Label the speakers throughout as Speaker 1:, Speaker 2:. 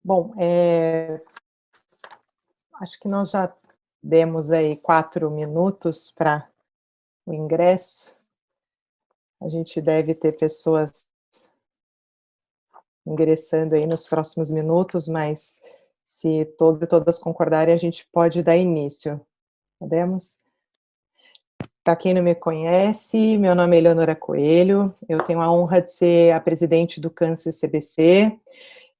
Speaker 1: Bom, acho que nós já demos aí 4 minutos para o ingresso. A gente deve ter pessoas ingressando aí nos próximos minutos, mas se todos e todas concordarem, a gente pode dar início. Podemos? Para quem não me conhece, meu nome é Eleonora Coelho, eu tenho a honra de ser a presidente do Câncer CBC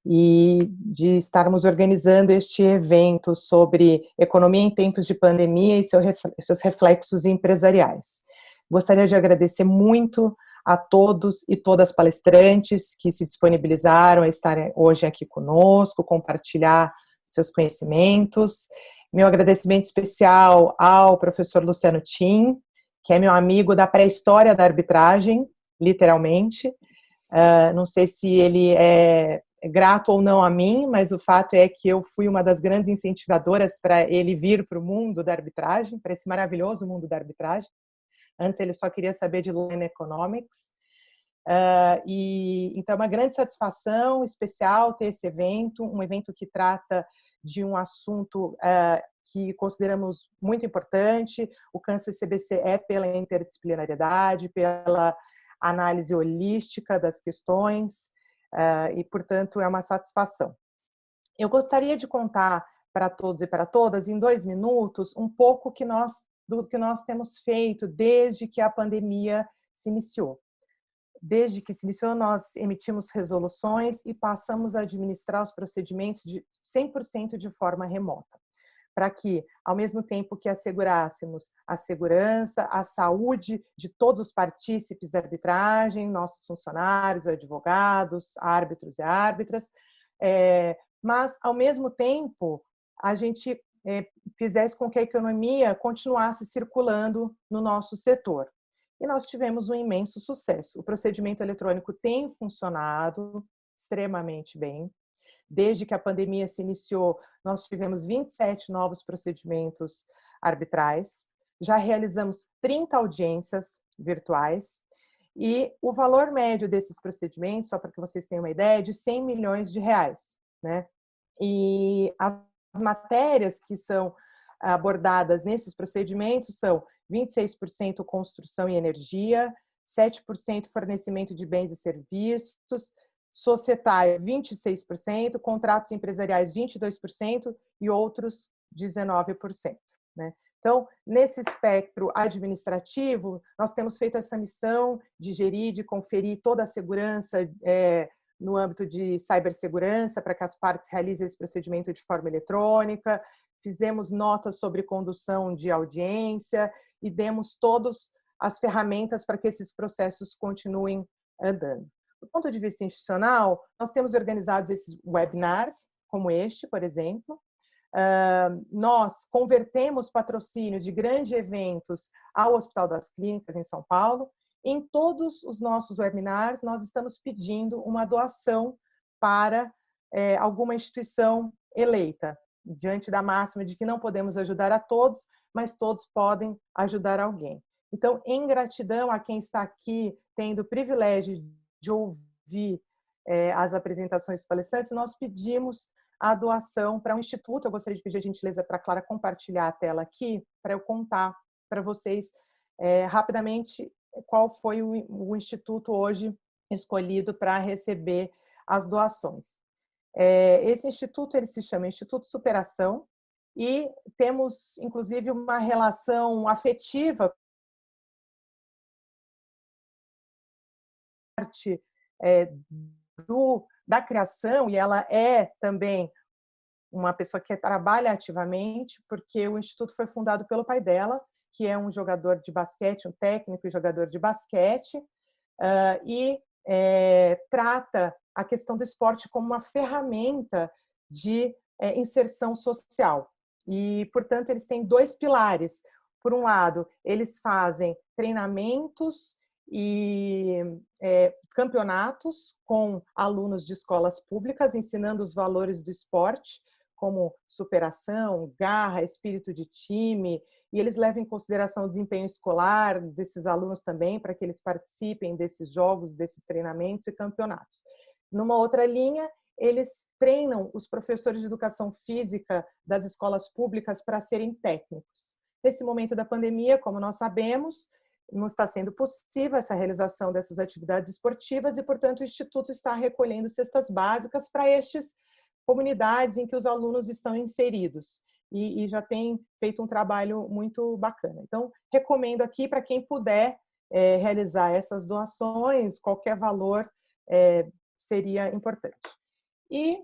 Speaker 1: e de estarmos organizando este evento sobre economia em tempos de pandemia e seus reflexos empresariais. Gostaria de agradecer muito a todos e todas as palestrantes que se disponibilizaram a estarem hoje aqui conosco, compartilhar seus conhecimentos. Meu agradecimento especial ao professor Luciano Tim, que é meu amigo da pré-história da arbitragem, literalmente. Não sei se ele é grato ou não a mim, mas o fato é que eu fui uma das grandes incentivadoras para ele vir para o mundo da arbitragem, para esse maravilhoso mundo da arbitragem. Antes ele só queria saber de Law and Economics. Então é uma grande satisfação especial ter esse evento, um evento que trata de um assunto que consideramos muito importante. O Câncer CBC é pela interdisciplinariedade, pela análise holística das questões, e, portanto, é uma satisfação. Eu gostaria de contar para todos e para todas, em 2 minutos, um pouco do que nós temos feito desde que a pandemia se iniciou. Desde que se iniciou, nós emitimos resoluções e passamos a administrar os procedimentos de 100% de forma remota, para que, ao mesmo tempo que assegurássemos a segurança, a saúde de todos os partícipes da arbitragem, nossos funcionários, advogados, árbitros e árbitras, mas, ao mesmo tempo, a gente fizesse com que a economia continuasse circulando no nosso setor. E nós tivemos um imenso sucesso. O procedimento eletrônico tem funcionado extremamente bem. Desde que a pandemia se iniciou, nós tivemos 27 novos procedimentos arbitrais, já realizamos 30 audiências virtuais, e o valor médio desses procedimentos, só para que vocês tenham uma ideia, é de 100 milhões de reais, né? E as matérias que são abordadas nesses procedimentos são 26% construção e energia, 7% fornecimento de bens e serviços, societário 26%, contratos empresariais 22% e outros 19%. Né? Então, nesse espectro administrativo, nós temos feito essa missão de gerir, de conferir toda a segurança no âmbito de cibersegurança, para que as partes realizem esse procedimento de forma eletrônica, fizemos notas sobre condução de audiência e demos todas as ferramentas para que esses processos continuem andando. Do ponto de vista institucional, nós temos organizados esses webinars, como este, por exemplo. Nós convertemos patrocínios de grandes eventos ao Hospital das Clínicas, em São Paulo. Em todos os nossos webinars, nós estamos pedindo uma doação para alguma instituição eleita, diante da máxima de que não podemos ajudar a todos, mas todos podem ajudar alguém. Então, em gratidão a quem está aqui tendo o privilégio de ouvir as apresentações dos palestrantes, nós pedimos a doação para um instituto. Eu gostaria de pedir a gentileza para a Clara compartilhar a tela aqui, para eu contar para vocês rapidamente qual foi o instituto hoje escolhido para receber as doações. Esse instituto ele se chama Instituto Superação e temos, inclusive, uma relação afetiva da criação, e ela é também uma pessoa que trabalha ativamente, porque o Instituto foi fundado pelo pai dela, que é um jogador de basquete, um técnico e jogador de basquete, e trata a questão do esporte como uma ferramenta de inserção social. E, portanto, eles têm 2 pilares. Por um lado, eles fazem treinamentos e campeonatos com alunos de escolas públicas, ensinando os valores do esporte, como superação, garra, espírito de time, e eles levam em consideração o desempenho escolar desses alunos também, para que eles participem desses jogos, desses treinamentos e campeonatos. Numa outra linha, eles treinam os professores de educação física das escolas públicas para serem técnicos. Nesse momento da pandemia, como nós sabemos, não está sendo possível essa realização dessas atividades esportivas e, portanto, o Instituto está recolhendo cestas básicas para estas comunidades em que os alunos estão inseridos e já tem feito um trabalho muito bacana. Então, recomendo aqui para quem puder realizar essas doações, qualquer valor seria importante. E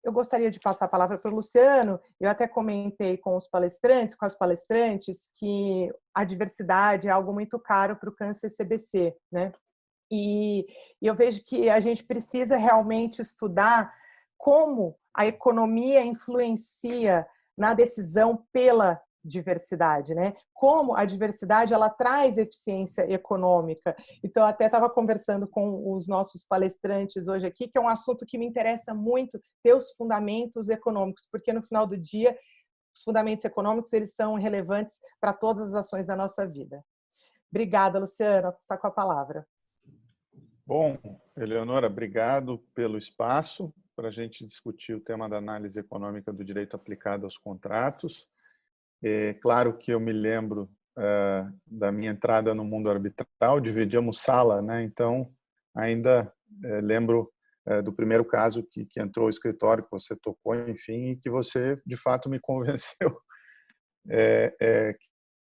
Speaker 1: eu gostaria de passar a palavra para o Luciano. Eu até comentei com os palestrantes, com as palestrantes, que a diversidade é algo muito caro para o câncer CBC, né? E eu vejo que a gente precisa realmente estudar como a economia influencia na decisão pela diversidade, né? Como a diversidade ela traz eficiência econômica. Então, eu até estava conversando com os nossos palestrantes hoje aqui, que é um assunto que me interessa muito, ter os fundamentos econômicos, porque no final do dia, os fundamentos econômicos eles são relevantes para todas as ações da nossa vida. Obrigada, Luciana, está com a palavra.
Speaker 2: Bom, Eleonora, obrigado pelo espaço para a gente discutir o tema da análise econômica do direito aplicado aos contratos. É claro que eu me lembro da minha entrada no mundo arbitral, dividíamos sala, né? Então ainda lembro do primeiro caso que entrou ao escritório, que você tocou, enfim, e que você de fato me convenceu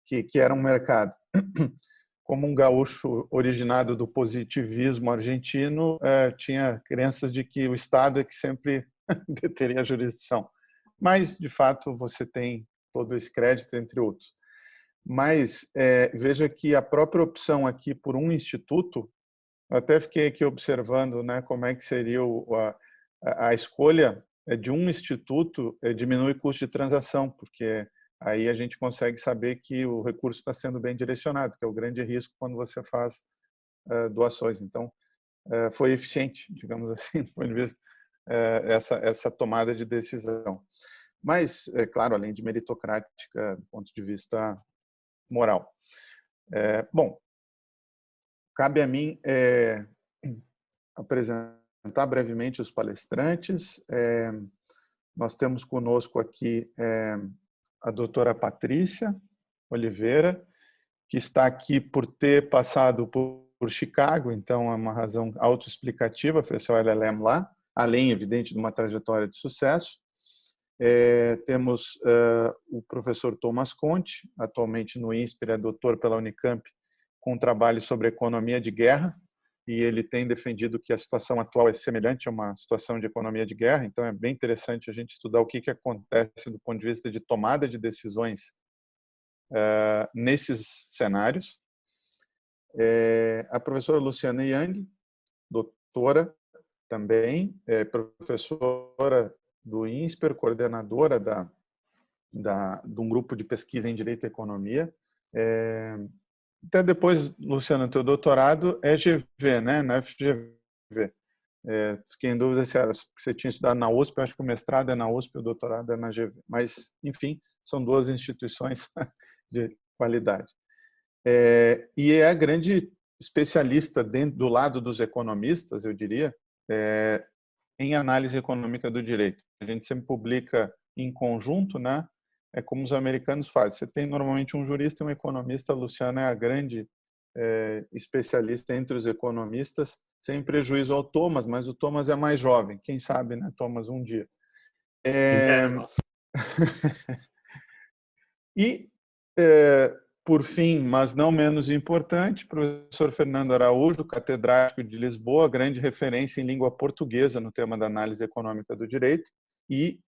Speaker 2: que era um mercado. Como um gaúcho originado do positivismo argentino, tinha crenças de que o Estado é que sempre deteria a jurisdição. Mas, de fato, você tem todo esse crédito, entre outros. Mas veja que a própria opção aqui por um instituto, eu até fiquei aqui observando, né, como é que seria a escolha de um instituto diminui o custo de transação, porque aí a gente consegue saber que o recurso está sendo bem direcionado, que é o grande risco quando você faz doações. Então, foi eficiente, digamos assim, do ponto de vista essa tomada de decisão. Mas, é claro, além de meritocrática, do ponto de vista moral. Bom, cabe a mim apresentar brevemente os palestrantes. Nós temos conosco aqui a doutora Patrícia Oliveira, que está aqui por ter passado por Chicago, então é uma razão autoexplicativa, fez seu LLM lá, além, evidente, de uma trajetória de sucesso. Temos o professor Thomas Conte, atualmente no INSPER, é doutor pela Unicamp, com um trabalho sobre economia de guerra, e ele tem defendido que a situação atual é semelhante a uma situação de economia de guerra, então é bem interessante a gente estudar o que acontece do ponto de vista de tomada de decisões nesses cenários. A professora Luciana Yang, doutora também, professora do INSPER, coordenadora de um grupo de pesquisa em Direito e Economia. Até depois, Luciana, teu doutorado é GV, né? Na FGV. Fiquei em dúvida se você tinha estudado na USP, eu acho que o mestrado é na USP e o doutorado é na GV. Mas, enfim, são duas instituições de qualidade. E é a grande especialista do lado dos economistas, eu diria, em análise econômica do direito. A gente sempre publica em conjunto, né? É como os americanos fazem. Você tem normalmente um jurista e um economista. A Luciana é a grande especialista entre os economistas, sem prejuízo ao Thomas, mas o Thomas é mais jovem. Quem sabe, né, Thomas, um dia. E, por fim, mas não menos importante, professor Fernando Araújo, catedrático de Lisboa, grande referência em língua portuguesa no tema da análise econômica do direito e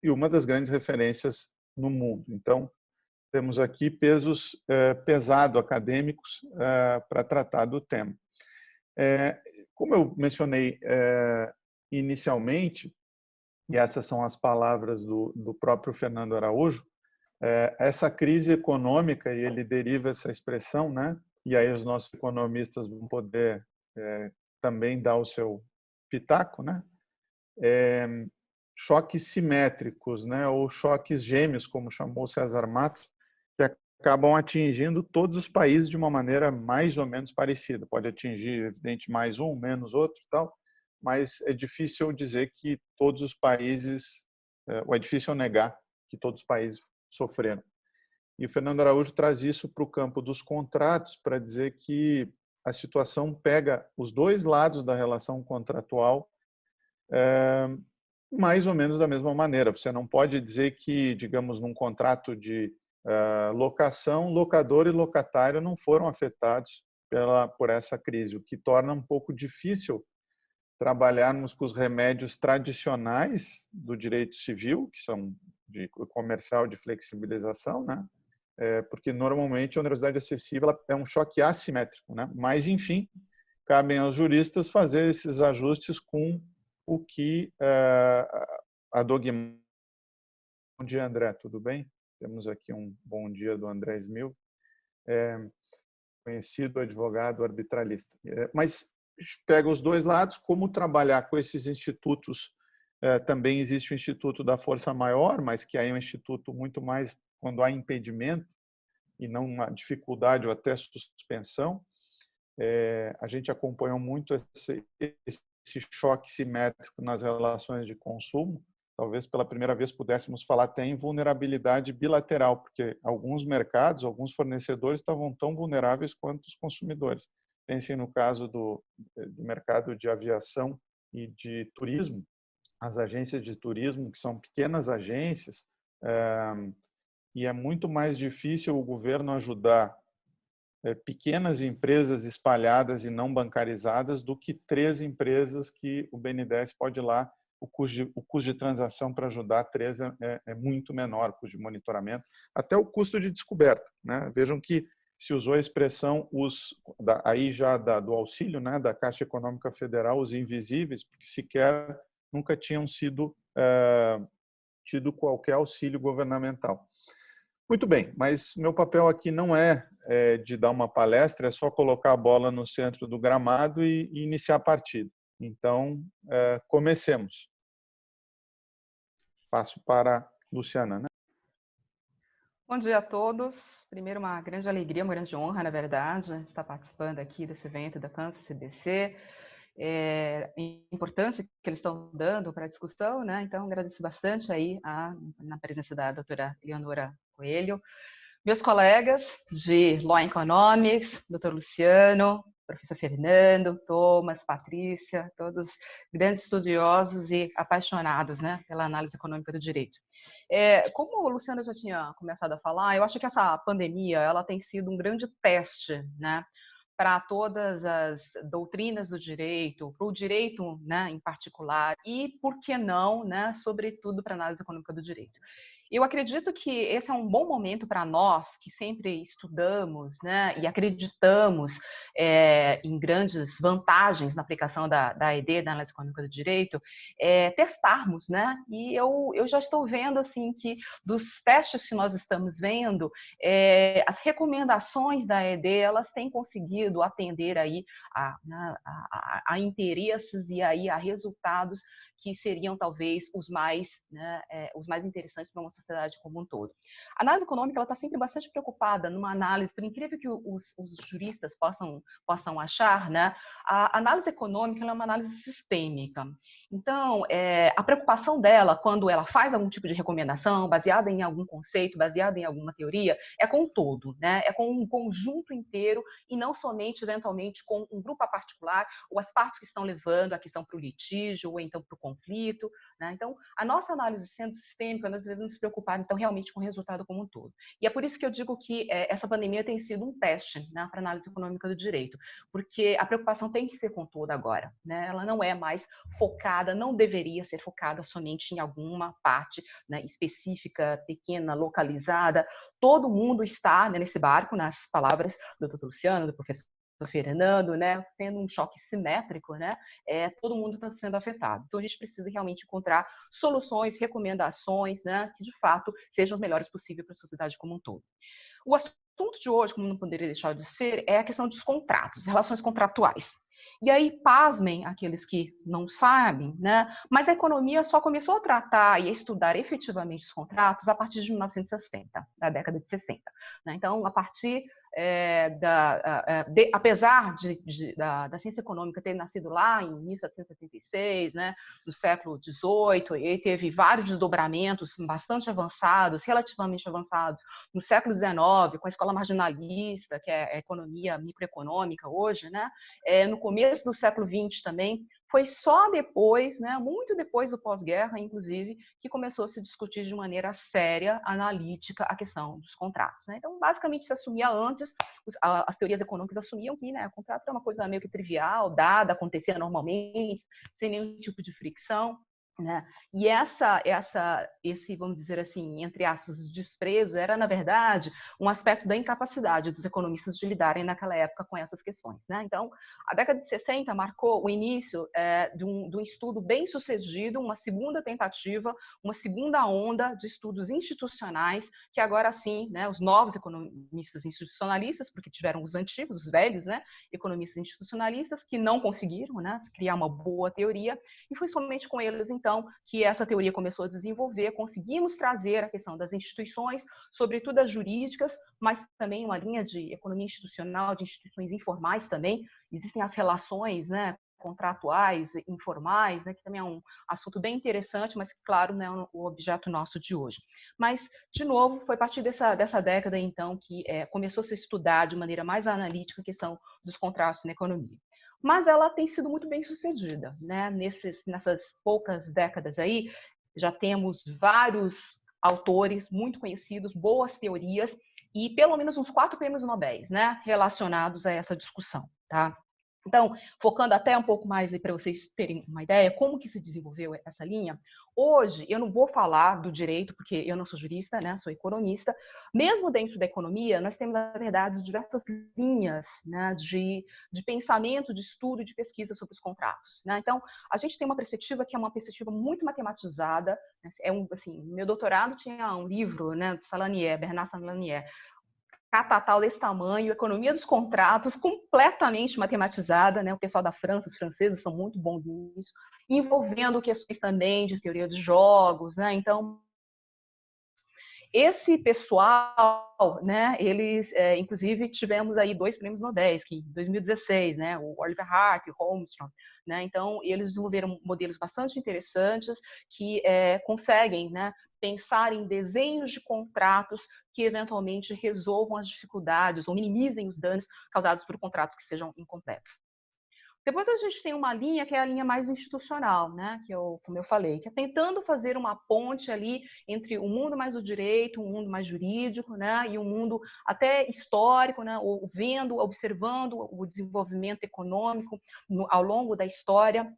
Speaker 2: uma das grandes referências no mundo. Então, temos aqui pesos pesados acadêmicos para tratar do tema. Como eu mencionei inicialmente, e essas são as palavras do próprio Fernando Araújo, essa crise econômica, e ele deriva essa expressão, né? E aí os nossos economistas vão poder também dar o seu pitaco, né? Choques simétricos, né? Ou choques gêmeos, como chamou César Matos, que acabam atingindo todos os países de uma maneira mais ou menos parecida. Pode atingir, evidente, mais um, menos outro, tal, mas é difícil dizer que todos os países, ou é difícil negar que todos os países sofreram. E o Fernando Araújo traz isso para o campo dos contratos, para dizer que a situação pega os dois lados da relação contratual mais ou menos da mesma maneira. Você não pode dizer que, digamos, num contrato de locação, locador e locatário não foram afetados por essa crise, o que torna um pouco difícil trabalharmos com os remédios tradicionais do direito civil, que são de comercial de flexibilização, né? Porque normalmente a onerosidade excessiva é um choque assimétrico, né? Mas, enfim, cabem aos juristas fazer esses ajustes com o que a dogma. Bom dia, André, tudo bem? Temos aqui um bom dia do André Smil, conhecido advogado arbitralista. Mas pega os dois lados, como trabalhar com esses institutos. Também existe o Instituto da Força Maior, mas que aí é um instituto muito mais quando há impedimento e não uma dificuldade ou até suspensão. A gente acompanhou muito esse choque simétrico nas relações de consumo. Talvez pela primeira vez pudéssemos falar até em vulnerabilidade bilateral, porque alguns mercados, alguns fornecedores estavam tão vulneráveis quanto os consumidores. Pensem no caso do mercado de aviação e de turismo, as agências de turismo, que são pequenas agências, e é muito mais difícil o governo ajudar pequenas empresas espalhadas e não bancarizadas do que 3 empresas que o BNDES pode ir lá. O custo de transação para ajudar 3 é muito menor, o custo de monitoramento, até o custo de descoberta, né? Vejam que se usou a expressão aí já do auxílio, né, da Caixa Econômica Federal, os invisíveis, porque sequer nunca tinham sido tido qualquer auxílio governamental. Muito bem, mas meu papel aqui não é de dar uma palestra, é só colocar a bola no centro do gramado e iniciar a partida. Então, comecemos. Passo para a Luciana, né?
Speaker 3: Bom dia a todos. Primeiro, uma grande alegria, uma grande honra, na verdade, estar participando aqui desse evento da Kansas CBC. A importância que eles estão dando para a discussão, né? Então, agradeço bastante aí na presença da doutora Eleonora Coelho. Meus colegas de Law Economics, doutor Luciano, professor Fernando, Thomas, Patrícia, todos grandes estudiosos e apaixonados, né, pela análise econômica do direito. Como o Luciano já tinha começado a falar, eu acho que essa pandemia ela tem sido um grande teste, né, para todas as doutrinas do direito, para o direito, né, em particular, e, por que não, né, sobretudo para a análise econômica do direito. Eu acredito que esse é um bom momento para nós, que sempre estudamos, né, e acreditamos em grandes vantagens na aplicação da AED, da Análise Econômica do Direito, testarmos, né? E eu já estou vendo, assim, que dos testes que nós estamos vendo, as recomendações da AED, elas têm conseguido atender aí a interesses e aí a resultados que seriam talvez os mais interessantes para uma sociedade como um todo. A análise econômica ela está sempre bastante preocupada numa análise, por incrível que os juristas possam achar, né? A análise econômica ela é uma análise sistêmica. Então, a preocupação dela, quando ela faz algum tipo de recomendação, baseada em algum conceito, baseada em alguma teoria, é com o todo, né? É com um conjunto inteiro e não somente, eventualmente, com um grupo particular ou as partes que estão levando a questão para o litígio ou então para o conflito, né? Então, a nossa análise sendo sistêmica, nós devemos nos preocupar, então, realmente com o resultado como um todo. E é por isso que eu digo que essa pandemia tem sido um teste, né, para a análise econômica do direito, porque a preocupação tem que ser com todo agora, né? Ela não é mais focada, não deveria ser focada somente em alguma parte, né, específica, pequena, localizada. Todo mundo está, né, nesse barco, nas palavras do Dr. Luciano, do professor Fernando, né, sendo um choque simétrico, né, todo mundo está sendo afetado. Então, a gente precisa realmente encontrar soluções, recomendações, né, que de fato sejam as melhores possíveis para a sociedade como um todo. O assunto de hoje, como não poderia deixar de ser, é a questão dos contratos, relações contratuais. E aí, pasmem aqueles que não sabem, né? Mas a economia só começou a tratar e a estudar efetivamente os contratos a partir de 1960, da década de 60. Né? Então, a partir apesar da ciência econômica ter nascido lá em 1776, né, no século XVIII, e teve vários desdobramentos bastante avançados, relativamente avançados, no século XIX, com a escola marginalista, que é a economia microeconômica hoje, né, no começo do século XX também, foi só depois, né, muito depois do pós-guerra, inclusive, que começou a se discutir de maneira séria, analítica, a questão dos contratos. Né? Então, basicamente, se assumia antes, as teorias econômicas assumiam que, né, o contrato era uma coisa meio que trivial, dada, acontecia normalmente, sem nenhum tipo de fricção. Né? E esse, vamos dizer assim, entre aspas, desprezo era, na verdade, um aspecto da incapacidade dos economistas de lidarem naquela época com essas questões. Né? Então, a década de 60 marcou o início de um estudo bem sucedido, uma segunda tentativa, uma segunda onda de estudos institucionais, que agora sim, né, os novos economistas institucionalistas, porque tiveram os antigos, os velhos, né, economistas institucionalistas, que não conseguiram, né, criar uma boa teoria, e foi somente com eles, então, que essa teoria começou a desenvolver, conseguimos trazer a questão das instituições, sobretudo as jurídicas, mas também uma linha de economia institucional, de instituições informais também. Existem as relações, né, contratuais, informais, né, que também é um assunto bem interessante, mas, claro, não é o objeto nosso de hoje. Mas, de novo, foi a partir dessa década, então, que começou a se estudar de maneira mais analítica a questão dos contratos na economia. Mas ela tem sido muito bem sucedida, né? Nessas poucas décadas aí, já temos vários autores muito conhecidos, boas teorias e pelo menos uns 4 prêmios Nobel, né, relacionados a essa discussão, tá? Então, focando até um pouco mais para vocês terem uma ideia, como que se desenvolveu essa linha, hoje eu não vou falar do direito, porque eu não sou jurista, né, sou economista. Mesmo dentro da economia, nós temos, na verdade, diversas linhas, né, de pensamento, de estudo e de pesquisa sobre os contratos. Né? Então, a gente tem uma perspectiva que é uma perspectiva muito matematizada. Né? Assim, meu doutorado tinha um livro, né, do Salanier, Bernard Salanier, catatal desse tamanho, economia dos contratos, completamente matematizada, né? O pessoal da França, os franceses são muito bons nisso, envolvendo questões também de teoria de jogos, né? Então, esse pessoal, né, eles, inclusive, tivemos aí 2 prêmios Nobel, que em 2016, né, o Oliver Hart e o Holmstrom, né, então eles desenvolveram modelos bastante interessantes que conseguem, né, pensar em desenhos de contratos que eventualmente resolvam as dificuldades ou minimizem os danos causados por contratos que sejam incompletos. Depois a gente tem uma linha que é a linha mais institucional, né? Como eu falei, que é tentando fazer uma ponte ali entre o mundo mais do direito, um mundo mais jurídico, né? E um mundo até histórico, né? Ou observando o desenvolvimento econômico ao longo da história.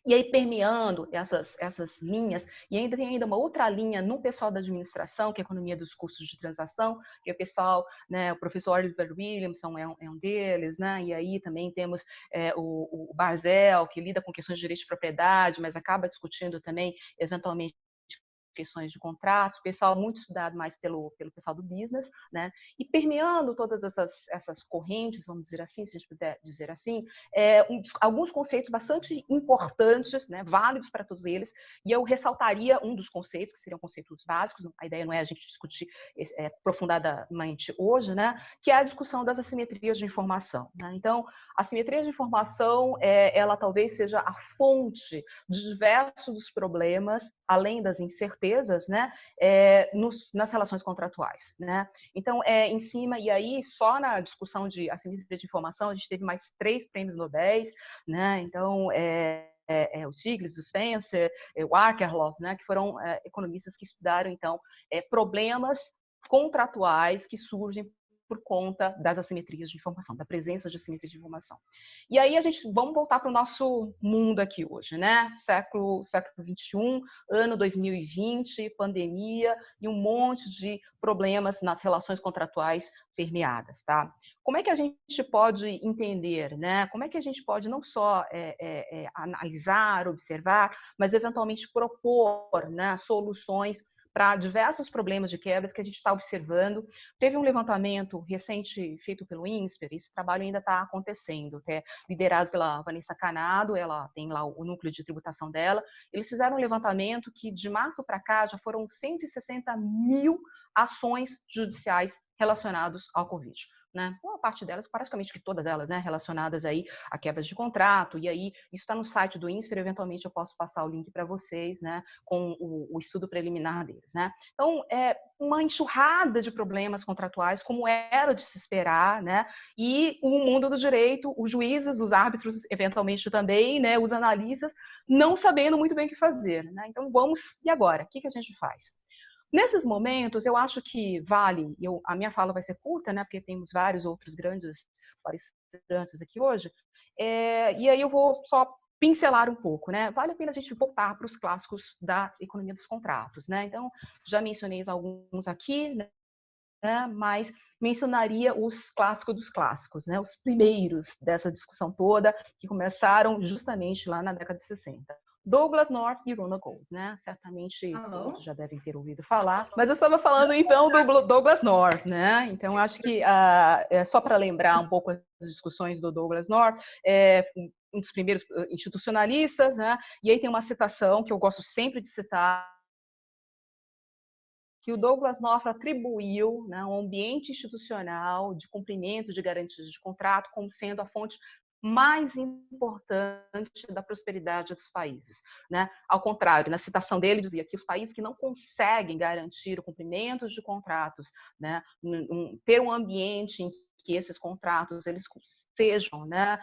Speaker 3: E aí, permeando essas linhas, e ainda tem uma outra linha no pessoal da administração, que é a economia dos custos de transação, que é o pessoal, né, o professor Oliver Williamson é um deles, né, e aí também temos o Barzell, que lida com questões de direito de propriedade, mas acaba discutindo também, eventualmente, questões de contratos, pessoal muito estudado mais pelo pessoal do business, né? E permeando todas essas correntes, vamos dizer assim, se a gente puder dizer assim, alguns conceitos bastante importantes, né? Válidos para todos eles, e eu ressaltaria um dos conceitos, que seriam conceitos básicos, a ideia não é a gente discutir aprofundadamente hoje, né? Que é a discussão das assimetrias de informação, né? Então, a assimetria de informação, ela talvez seja a fonte de diversos dos problemas, além das incertezas, né, nas relações contratuais. Né? Então, em cima, e aí, só na discussão de assimetria de informação, a gente teve mais 3 prêmios Nobel, né? Então, o Stiglitz, o Spencer, o Akerlof, né, que foram economistas que estudaram, então, problemas contratuais que surgem por conta das assimetrias de informação, da presença de assimetrias de informação. E aí vamos voltar para o nosso mundo aqui hoje, né? Século XXI, ano 2020, pandemia e um monte de problemas nas relações contratuais permeadas, tá? Como é que a gente pode entender, né? Como é que a gente pode não só analisar, observar, mas eventualmente propor, né, soluções para diversos problemas de quebras que a gente está observando. Teve um levantamento recente feito pelo INSPER, esse trabalho ainda está acontecendo, liderado pela Vanessa Canado, ela tem lá o núcleo de tributação dela. Eles fizeram um levantamento que de março para cá já foram 160 mil ações judiciais relacionadas ao Covid. né? Uma parte delas, praticamente que todas elas, né, relacionadas aí a quebras de contrato, e aí isso está no site do INSPER, eventualmente eu posso passar o link para vocês, né, com o estudo preliminar deles, né? Então, é uma enxurrada de problemas contratuais, como era de se esperar, né? E o mundo do direito, os juízes, os árbitros, eventualmente também, né, os analistas, não sabendo muito bem o que fazer, né? Então, e agora? O que a gente faz? Nesses momentos, eu acho que vale, a minha fala vai ser curta, né, porque temos vários outros grandes palestrantes aqui hoje, e aí eu vou só pincelar um pouco, né? Vale a pena a gente voltar para os clássicos da economia dos contratos, né? Então, já mencionei alguns aqui, né, mas mencionaria os clássicos dos clássicos, né? Os primeiros dessa discussão toda, que começaram justamente lá na década de 60. Douglas North e Ronald Coase, né? Certamente todos já devem ter ouvido falar, mas eu estava falando então do Douglas North, né? Então acho que só para lembrar um pouco as discussões do Douglas North, um dos primeiros institucionalistas, né? E aí tem uma citação que eu gosto sempre de citar, que o Douglas North atribuiu, né, um ambiente institucional de cumprimento de garantias de contrato como sendo a fonte mais importante da prosperidade dos países, né? Ao contrário, na citação dele dizia que os países que não conseguem garantir o cumprimento de contratos, né, ter um ambiente em que esses contratos eles sejam, né,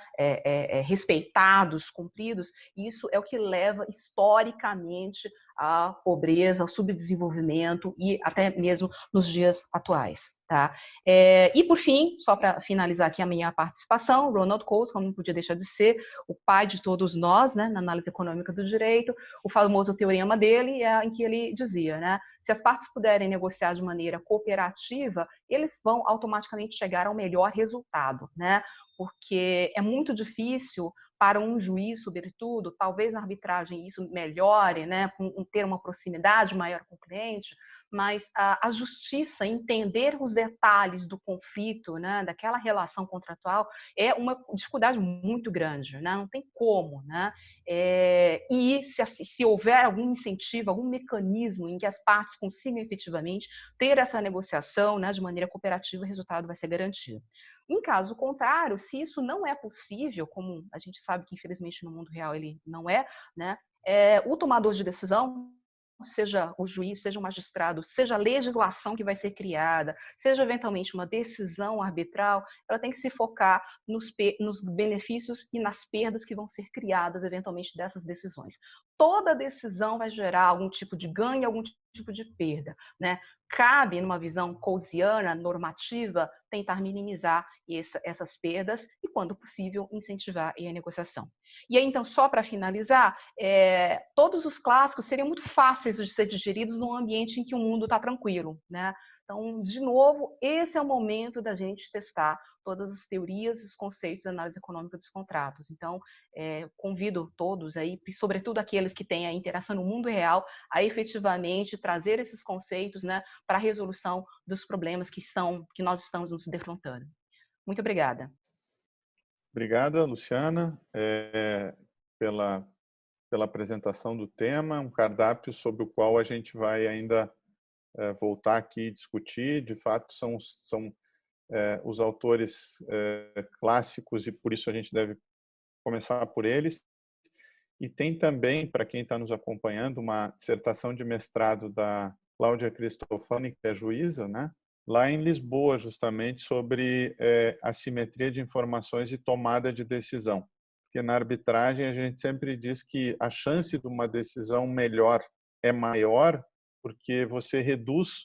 Speaker 3: respeitados, cumpridos, isso é o que leva historicamente à pobreza, ao subdesenvolvimento e até mesmo nos dias atuais. Tá? E, por fim, só para finalizar aqui a minha participação, Ronald Coase, como não podia deixar de ser, o pai de todos nós, né, na análise econômica do direito, o famoso teorema dele, em que ele dizia, né, se as partes puderem negociar de maneira cooperativa, eles vão automaticamente chegar ao melhor resultado, né? Porque é muito difícil para um juiz, sobretudo, talvez na arbitragem isso melhore, né, com ter uma proximidade maior com o cliente, mas a justiça entender os detalhes do conflito, né, daquela relação contratual, é uma dificuldade muito grande, né? Não tem como, né? E se houver algum incentivo, algum mecanismo em que as partes consigam efetivamente ter essa negociação, né, de maneira cooperativa, o resultado vai ser garantido. Em caso contrário, se isso não é possível, como a gente sabe que infelizmente no mundo real ele não é, né? O tomador de decisão, seja o juiz, seja o magistrado, seja a legislação que vai ser criada, seja eventualmente uma decisão arbitral, ela tem que se focar nos benefícios e nas perdas que vão ser criadas eventualmente dessas decisões. Toda decisão vai gerar algum tipo de ganho, algum tipo de perda, né? Cabe, numa visão coasiana, normativa, tentar minimizar essas perdas e, quando possível, incentivar a negociação. E aí, então, só para finalizar, todos os clássicos seriam muito fáceis de ser digeridos num ambiente em que o mundo está tranquilo, né? Então, de novo, esse é o momento da gente testar todas as teorias e os conceitos da análise econômica dos contratos. Então, convido todos aí, sobretudo aqueles que têm a interação no mundo real, a efetivamente trazer esses conceitos, né, para a resolução dos problemas que nós estamos nos defrontando. Muito obrigada.
Speaker 2: Obrigada, Luciana, pela apresentação do tema, um cardápio sobre o qual a gente vai ainda voltar aqui e discutir. De fato, são os autores clássicos e por isso a gente deve começar por eles. E tem também, para quem está nos acompanhando, uma dissertação de mestrado da Cláudia Cristofani, que é juíza, né? Lá em Lisboa, justamente, sobre assimetria de informações e tomada de decisão. Porque na arbitragem a gente sempre diz que a chance de uma decisão melhor é maior porque você reduz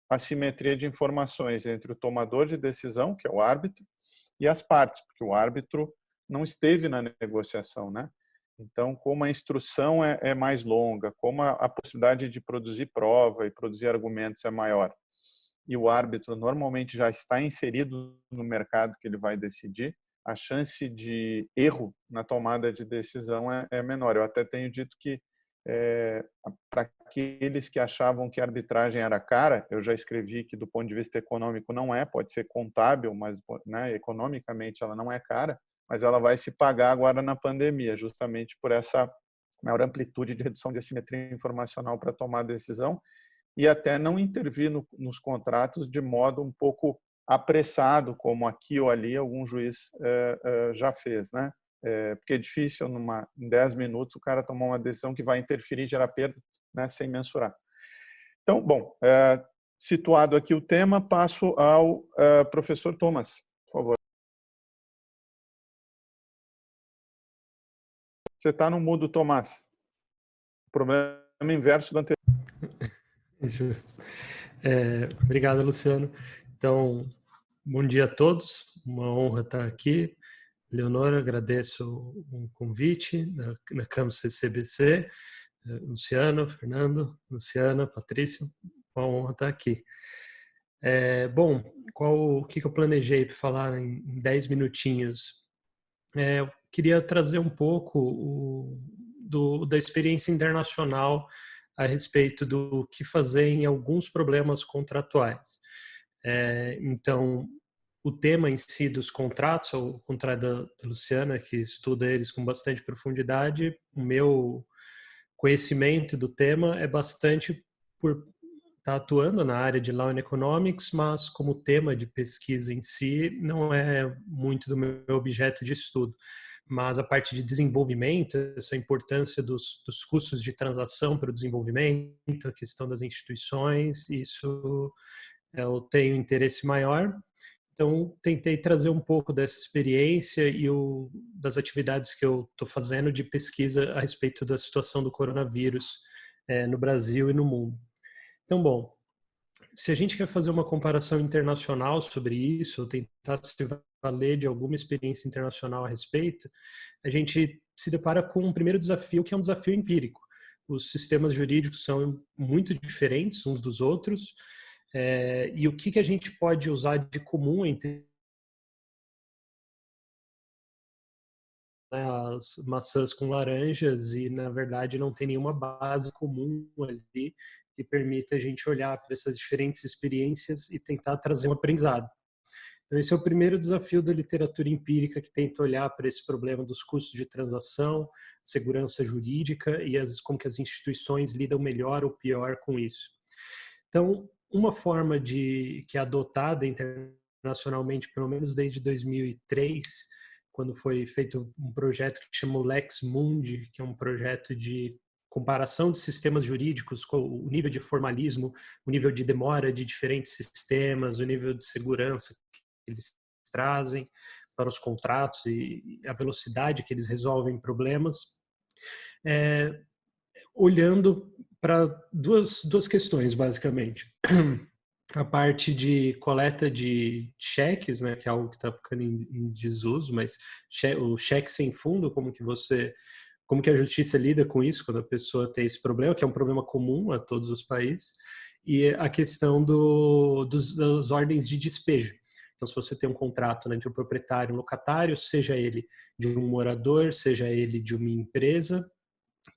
Speaker 2: a assimetria de informações entre o tomador de decisão, que é o árbitro, e as partes, porque o árbitro não esteve na negociação, né? Então, como a instrução é mais longa, como a possibilidade de produzir prova e produzir argumentos é maior, e o árbitro normalmente já está inserido no mercado que ele vai decidir, a chance de erro na tomada de decisão é menor. Eu até tenho dito que para aqueles que achavam que a arbitragem era cara, eu já escrevi que do ponto de vista econômico não é, pode ser contábil, mas, né, economicamente ela não é cara, mas ela vai se pagar agora na pandemia, justamente por essa maior amplitude de redução de assimetria informacional para tomar decisão e até não intervir nos contratos de modo um pouco apressado, como aqui ou ali algum juiz já fez, né? Porque é difícil, em 10 minutos, o cara tomar uma decisão que vai interferir, gerar perda, né, sem mensurar. Então, bom, situado aqui o tema, passo ao professor Thomas, por favor. Você está no mudo, Tomás. O problema inverso do anterior.
Speaker 4: Justo. Obrigado, Luciano. Então, bom dia a todos. Uma honra estar aqui. Leonora, agradeço o convite na Campus CBC. Luciano, Fernando, Luciana, Patrícia, uma honra estar aqui. Bom, o que eu planejei para falar em 10 minutinhos? Eu queria trazer um pouco da experiência internacional a respeito do que fazer em alguns problemas contratuais. Então, o tema em si dos contratos, ao contrário da Luciana, que estuda eles com bastante profundidade, o meu conhecimento do tema é bastante por estar atuando na área de Law and Economics, mas como tema de pesquisa em si não é muito do meu objeto de estudo. Mas a parte de desenvolvimento, essa importância dos custos de transação para o desenvolvimento, a questão das instituições, isso eu tenho interesse maior. Então, tentei trazer um pouco dessa experiência e das atividades que eu estou fazendo de pesquisa a respeito da situação do coronavírus no Brasil e no mundo. Então, bom, se a gente quer fazer uma comparação internacional sobre isso, ou tentar se valer de alguma experiência internacional a respeito, a gente se depara com um primeiro desafio, que é um desafio empírico. Os sistemas jurídicos são muito diferentes uns dos outros, e o que a gente pode usar de comum entre as maçãs com laranjas e, na verdade, não tem nenhuma base comum ali que permita a gente olhar para essas diferentes experiências e tentar trazer um aprendizado. Então, esse é o primeiro desafio da literatura empírica, que tenta olhar para esse problema dos custos de transação, segurança jurídica e como que as instituições lidam melhor ou pior com isso. Então, uma forma que é adotada internacionalmente, pelo menos desde 2003, quando foi feito um projeto que chamou Lex Mundi, que é um projeto de comparação de sistemas jurídicos, com o nível de formalismo, o nível de demora de diferentes sistemas, o nível de segurança que eles trazem para os contratos e a velocidade que eles resolvem problemas, olhando para duas questões, basicamente. A parte de coleta de cheques, né, que é algo que está ficando em desuso, mas o cheque sem fundo, como que a justiça lida com isso quando a pessoa tem esse problema, que é um problema comum a todos os países, e a questão das ordens de despejo. Então, se você tem um contrato, né, de um proprietário e um locatário, seja ele de um morador, seja ele de uma empresa,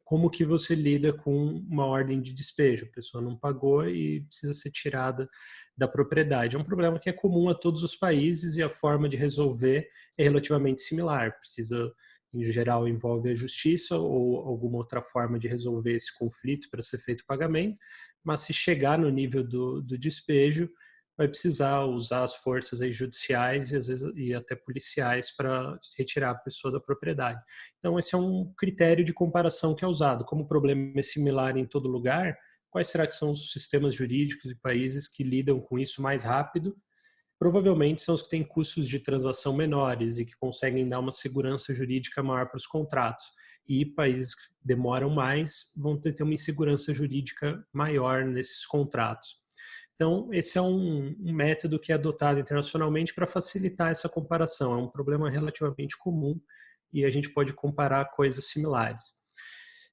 Speaker 4: como que você lida com uma ordem de despejo? A pessoa não pagou e precisa ser tirada da propriedade. É um problema que é comum a todos os países e a forma de resolver é relativamente similar. Precisa, em geral, envolve a justiça ou alguma outra forma de resolver esse conflito para ser feito o pagamento, mas se chegar no nível do despejo, vai precisar usar as forças aí judiciais e às vezes e até policiais para retirar a pessoa da propriedade. Então esse é um critério de comparação que é usado. Como o problema é similar em todo lugar, quais será que são os sistemas jurídicos e países que lidam com isso mais rápido? Provavelmente são os que têm custos de transação menores e que conseguem dar uma segurança jurídica maior para os contratos. E países que demoram mais vão ter uma insegurança jurídica maior nesses contratos. Então, esse é um método que é adotado internacionalmente para facilitar essa comparação. É um problema relativamente comum e a gente pode comparar coisas similares.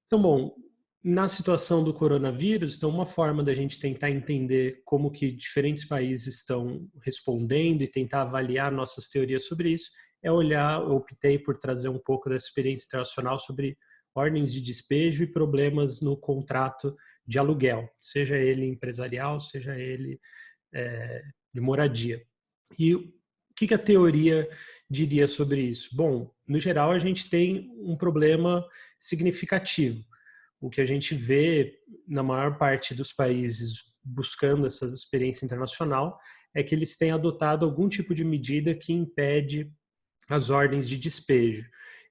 Speaker 4: Então, bom, na situação do coronavírus, então uma forma da gente tentar entender como que diferentes países estão respondendo e tentar avaliar nossas teorias sobre isso é olhar, eu optei por trazer um pouco da experiência internacional sobre ordens de despejo e problemas no contrato de aluguel, seja ele empresarial, seja ele de moradia. E o que a teoria diria sobre isso? Bom, no geral, a gente tem um problema significativo. O que a gente vê na maior parte dos países buscando essa experiência internacional é que eles têm adotado algum tipo de medida que impede as ordens de despejo.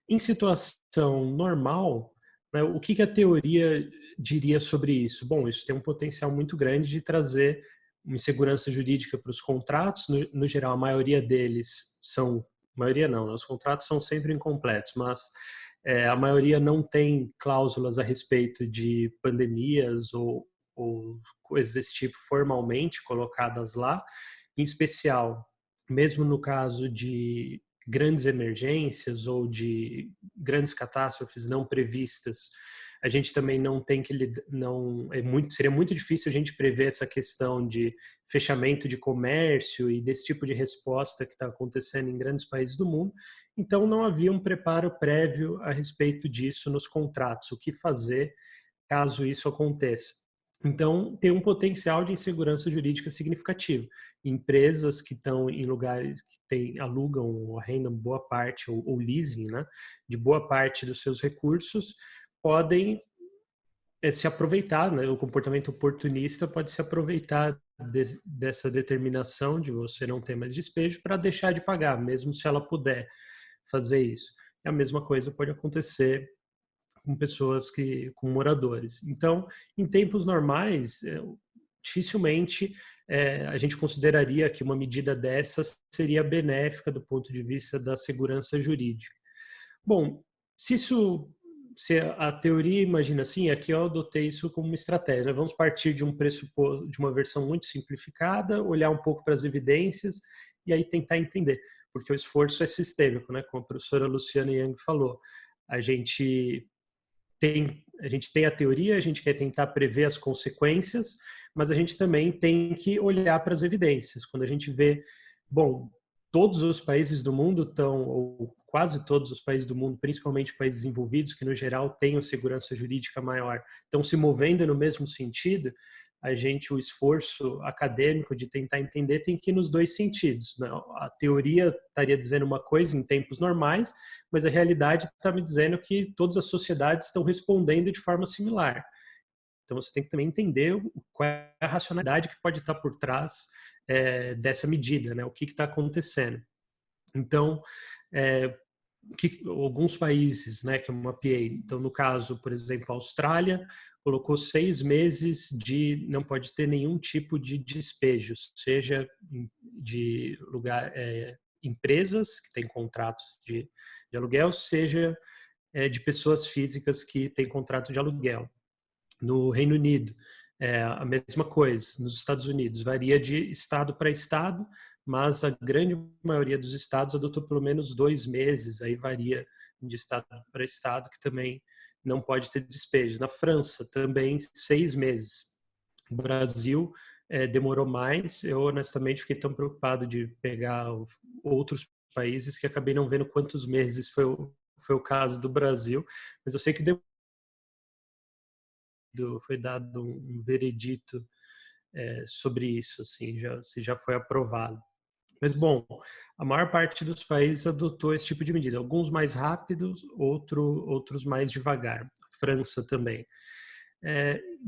Speaker 4: Em situação normal, né, o que a teoria diria sobre isso? Bom, isso tem um potencial muito grande de trazer uma insegurança jurídica para os contratos. No geral, a maioria deles são... maioria não, né? Os contratos são sempre incompletos, mas a maioria não tem cláusulas a respeito de pandemias ou coisas desse tipo formalmente colocadas lá. Em especial, mesmo no caso de grandes emergências ou de grandes catástrofes não previstas, a gente também não tem que seria muito difícil a gente prever essa questão de fechamento de comércio e desse tipo de resposta que está acontecendo em grandes países do mundo. Então não havia um preparo prévio a respeito disso nos contratos, o que fazer caso isso aconteça. Então, tem um potencial de insegurança jurídica significativo. Empresas que estão em lugares que alugam ou arrendam boa parte, ou leasing, né, de boa parte dos seus recursos, podem se aproveitar, né, o comportamento oportunista pode se aproveitar dessa determinação de você não ter mais despejo para deixar de pagar, mesmo se ela puder fazer isso. E a mesma coisa pode acontecer com pessoas com moradores. Então, em tempos normais, dificilmente a gente consideraria que uma medida dessas seria benéfica do ponto de vista da segurança jurídica. Bom, se a teoria imagina assim, aqui eu adotei isso como uma estratégia. Vamos partir de um pressuposto, de uma versão muito simplificada, olhar um pouco para as evidências e aí tentar entender, porque o esforço é sistêmico, né? Como a professora Luciana Yang falou, a gente tem a teoria, a gente quer tentar prever as consequências, mas a gente também tem que olhar para as evidências. Quando a gente vê, bom, todos os países do mundo estão, ou quase todos os países do mundo, principalmente países desenvolvidos, que no geral têm uma segurança jurídica maior, estão se movendo no mesmo sentido, o esforço acadêmico de tentar entender tem que ir nos dois sentidos, né? A teoria estaria dizendo uma coisa em tempos normais, mas a realidade está me dizendo que todas as sociedades estão respondendo de forma similar. Então você tem que também entender qual é a racionalidade que pode estar por trás dessa medida, né? O que está acontecendo. Então, alguns países, né, que eu mapeei, então no caso, por exemplo, a Austrália colocou 6 meses de não pode ter nenhum tipo de despejo, seja de empresas que têm contratos de aluguel, seja de pessoas físicas que têm contrato de aluguel. No Reino Unido, a mesma coisa. Nos Estados Unidos, varia de estado para estado, mas a grande maioria dos estados adotou pelo menos 2 meses, aí varia de estado para estado, que também não pode ter despejo. Na França, também 6 meses. O Brasil demorou mais. Eu, honestamente, fiquei tão preocupado de pegar outros países que acabei não vendo quantos meses foi o caso do Brasil, mas eu sei que foi dado um veredito sobre isso, assim, se já foi aprovado. Mas, bom, a maior parte dos países adotou esse tipo de medida. Alguns mais rápidos, outros mais devagar. França também.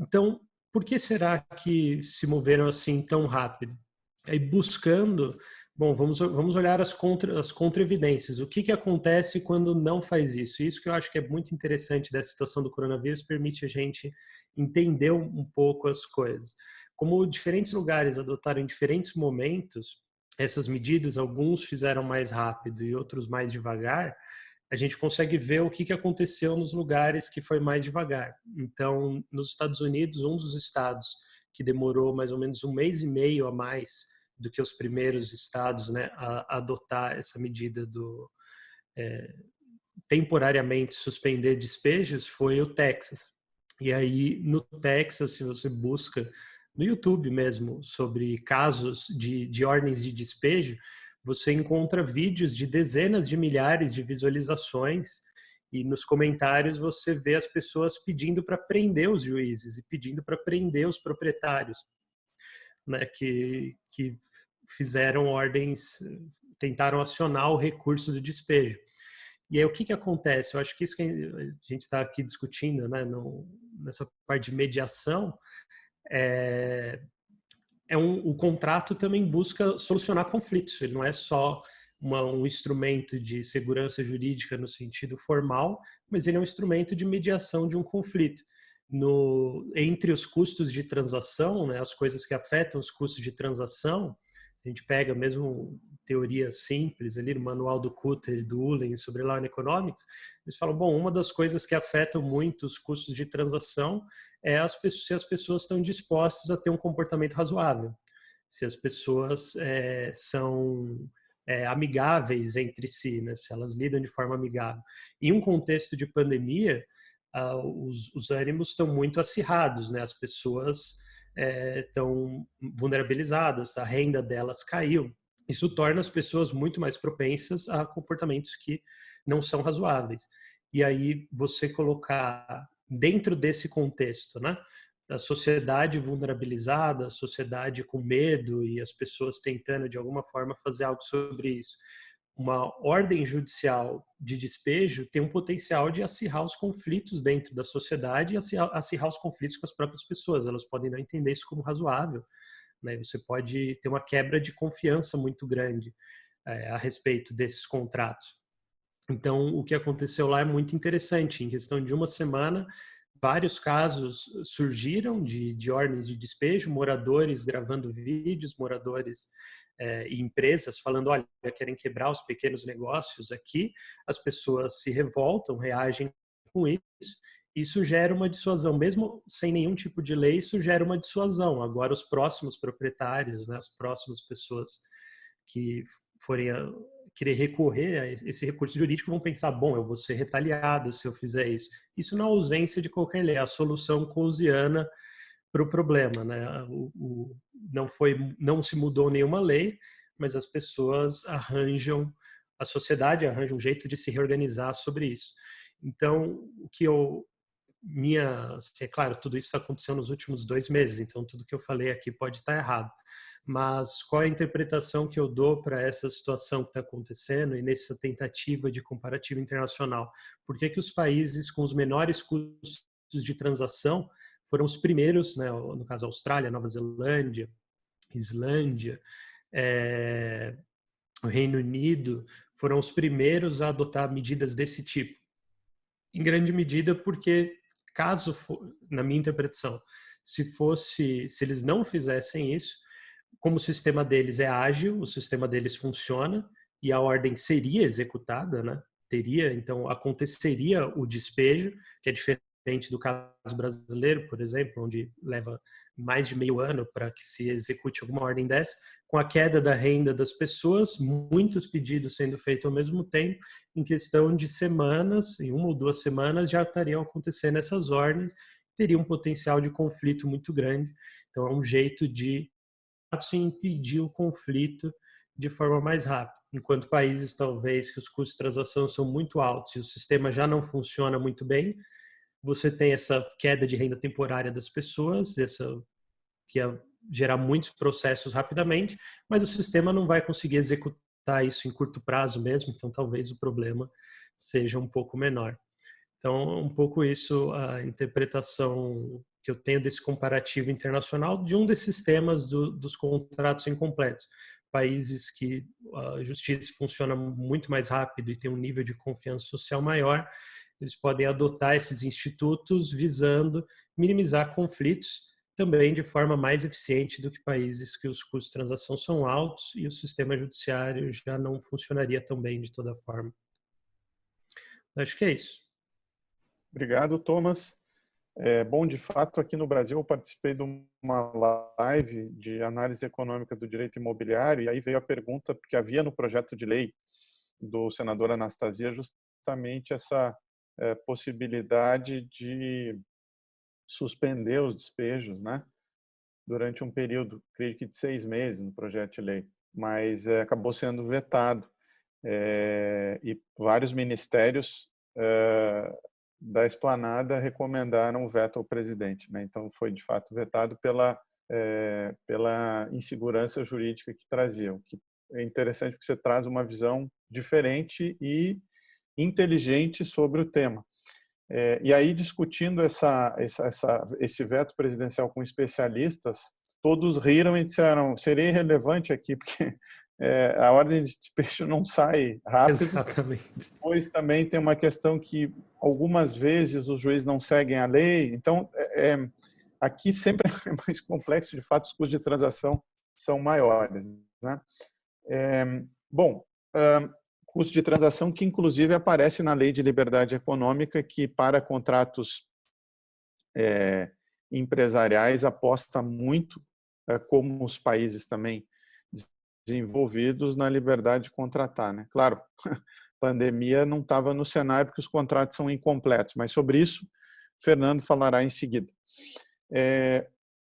Speaker 4: Então, por que será que se moveram assim tão rápido? Aí buscando, bom, vamos olhar as contra-evidências. O que acontece quando não faz isso? Isso que eu acho que é muito interessante dessa situação do coronavírus, permite a gente entender um pouco as coisas. Como diferentes lugares adotaram em diferentes momentos essas medidas, alguns fizeram mais rápido e outros mais devagar, a gente consegue ver o que aconteceu nos lugares que foi mais devagar. Então, nos Estados Unidos, um dos estados que demorou mais ou menos 1 mês e meio a mais do que os primeiros estados, né, a adotar essa medida do temporariamente suspender despejos, foi o Texas. E aí, no Texas, se você busca no YouTube mesmo sobre casos de ordens de despejo, você encontra vídeos de dezenas de milhares de visualizações e nos comentários você vê as pessoas pedindo para prender os juízes e pedindo para prender os proprietários, né, que fizeram ordens, tentaram acionar o recurso do despejo. E aí o que acontece? Eu acho que isso que a gente está aqui discutindo, né, nessa parte de mediação, é o contrato também busca solucionar conflitos, ele não é só um instrumento de segurança jurídica no sentido formal, mas ele é um instrumento de mediação de um conflito. Entre os custos de transação, né, as coisas que afetam os custos de transação, a gente pega mesmo teoria simples ali no manual do Kutter e do Ulen sobre Law and Economics, eles falam, bom, uma das coisas que afetam muito os custos de transação é se as pessoas estão dispostas a ter um comportamento razoável, se as pessoas são amigáveis entre si, né, se elas lidam de forma amigável. Em um contexto de pandemia, os ânimos estão muito acirrados, né, as pessoas estão vulnerabilizadas, a renda delas caiu. Isso torna as pessoas muito mais propensas a comportamentos que não são razoáveis. E aí você colocar dentro desse contexto, né, da sociedade vulnerabilizada, a sociedade com medo e as pessoas tentando de alguma forma fazer algo sobre isso. Uma ordem judicial de despejo tem um potencial de acirrar os conflitos dentro da sociedade e acirrar os conflitos com as próprias pessoas. Elas podem não entender isso como razoável, né? Você pode ter uma quebra de confiança muito grande a respeito desses contratos. Então, o que aconteceu lá é muito interessante. Em questão de uma semana, vários casos surgiram de ordens de despejo, moradores gravando vídeos, moradores e empresas falando, olha, querem quebrar os pequenos negócios aqui, as pessoas se revoltam, reagem com isso gera uma dissuasão, mesmo sem nenhum tipo de lei, isso gera uma dissuasão. Agora os próximos proprietários, né, as próximas pessoas que forem querer recorrer a esse recurso jurídico vão pensar, bom, eu vou ser retaliado se eu fizer isso. Isso na ausência de qualquer lei, a solução coasiana para o problema, né? Não se mudou nenhuma lei, mas as pessoas a sociedade arranja um jeito de se reorganizar sobre isso. Então, é claro, tudo isso aconteceu nos últimos 2 meses, então tudo que eu falei aqui pode estar errado. Mas qual é a interpretação que eu dou para essa situação que está acontecendo e nessa tentativa de comparativo internacional? Por que os países com os menores custos de transação foram os primeiros, né, no caso Austrália, Nova Zelândia, Islândia, o Reino Unido, foram os primeiros a adotar medidas desse tipo? Em grande medida porque, na minha interpretação, se eles não fizessem isso, como o sistema deles é ágil, o sistema deles funciona e a ordem seria executada, né? Então aconteceria o despejo, que é diferente do caso brasileiro, por exemplo, onde leva mais de meio ano para que se execute alguma ordem dessa. Com a queda da renda das pessoas, muitos pedidos sendo feitos ao mesmo tempo, em questão de semanas, em 1 ou 2 semanas, já estariam acontecendo essas ordens, teria um potencial de conflito muito grande. Então é um jeito de impedir o conflito de forma mais rápida. Enquanto países, talvez, que os custos de transação são muito altos e o sistema já não funciona muito bem, você tem essa queda de renda temporária das pessoas, que ia gerar muitos processos rapidamente, mas o sistema não vai conseguir executar isso em curto prazo mesmo, então talvez o problema seja um pouco menor. Então, um pouco isso, a interpretação que eu tenho desse comparativo internacional de um desses temas dos contratos incompletos. Países que a justiça funciona muito mais rápido e tem um nível de confiança social maior, eles podem adotar esses institutos visando minimizar conflitos também de forma mais eficiente do que países que os custos de transação são altos e o sistema judiciário já não funcionaria tão bem de toda forma. Acho que é isso.
Speaker 2: Obrigado, Thomas. Bom, de fato, aqui no Brasil eu participei de uma live de análise econômica do direito imobiliário e aí veio a pergunta, porque havia no projeto de lei do senador Anastasia justamente essa possibilidade de suspender os despejos, né, durante um período, creio que de 6 meses no projeto de lei, mas acabou sendo vetado e vários ministérios da esplanada recomendaram o veto ao presidente, né? Então foi de fato vetado pela insegurança jurídica que trazia. O que é interessante porque você traz uma visão diferente e inteligente sobre o tema. E aí discutindo esse veto presidencial com especialistas, todos riram e disseram, seria irrelevante aqui, porque a ordem de despejo não sai rápido.
Speaker 4: Exatamente.
Speaker 2: Depois também tem uma questão que algumas vezes os juízes não seguem a lei. Então, aqui sempre é mais complexo, de fato, os custos de transação são maiores, né? Bom, custo de transação que inclusive aparece na Lei de Liberdade Econômica, que para contratos empresariais aposta muito, como os países também desenvolvidos, na liberdade de contratar, né? Claro, pandemia não estava no cenário porque os contratos são incompletos, mas sobre isso Fernando falará em seguida.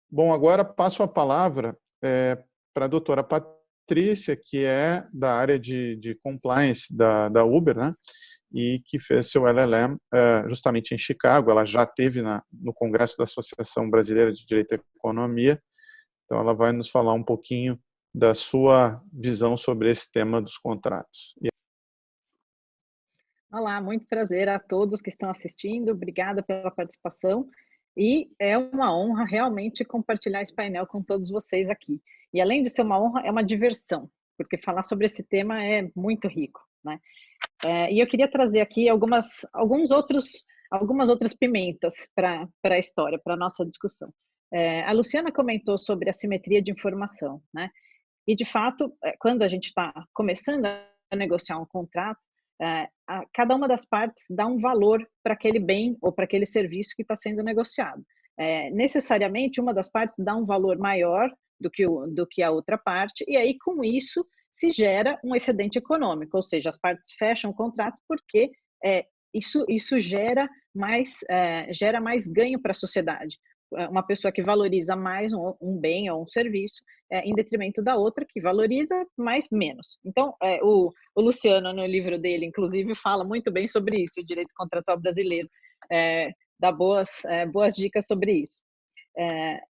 Speaker 2: Bom, agora passo a palavra para a doutora Patrícia, que é da área de compliance da Uber, né? E que fez seu LLM justamente em Chicago. Ela já esteve no Congresso da Associação Brasileira de Direito e Economia, então ela vai nos falar um pouquinho da sua visão sobre esse tema dos contratos.
Speaker 5: Olá, muito prazer a todos que estão assistindo, obrigada pela participação e é uma honra realmente compartilhar esse painel com todos vocês aqui. E além de ser uma honra, é uma diversão, porque falar sobre esse tema é muito rico, né? E eu queria trazer aqui algumas outras pimentas para a história, para a nossa discussão. A Luciana comentou sobre assimetria de informação, né? E, de fato, quando a gente está começando a negociar um contrato, cada uma das partes dá um valor para aquele bem ou para aquele serviço que está sendo negociado. Necessariamente, uma das partes dá um valor maior do que a outra parte, e aí, com isso, se gera um excedente econômico, ou seja, as partes fecham o contrato porque isso gera mais ganho para a sociedade. Uma pessoa que valoriza mais um bem ou um serviço, em detrimento da outra que valoriza mais menos. Então, o Luciano, no livro dele, inclusive, fala muito bem sobre isso, o direito contratual brasileiro, dá boas dicas sobre isso.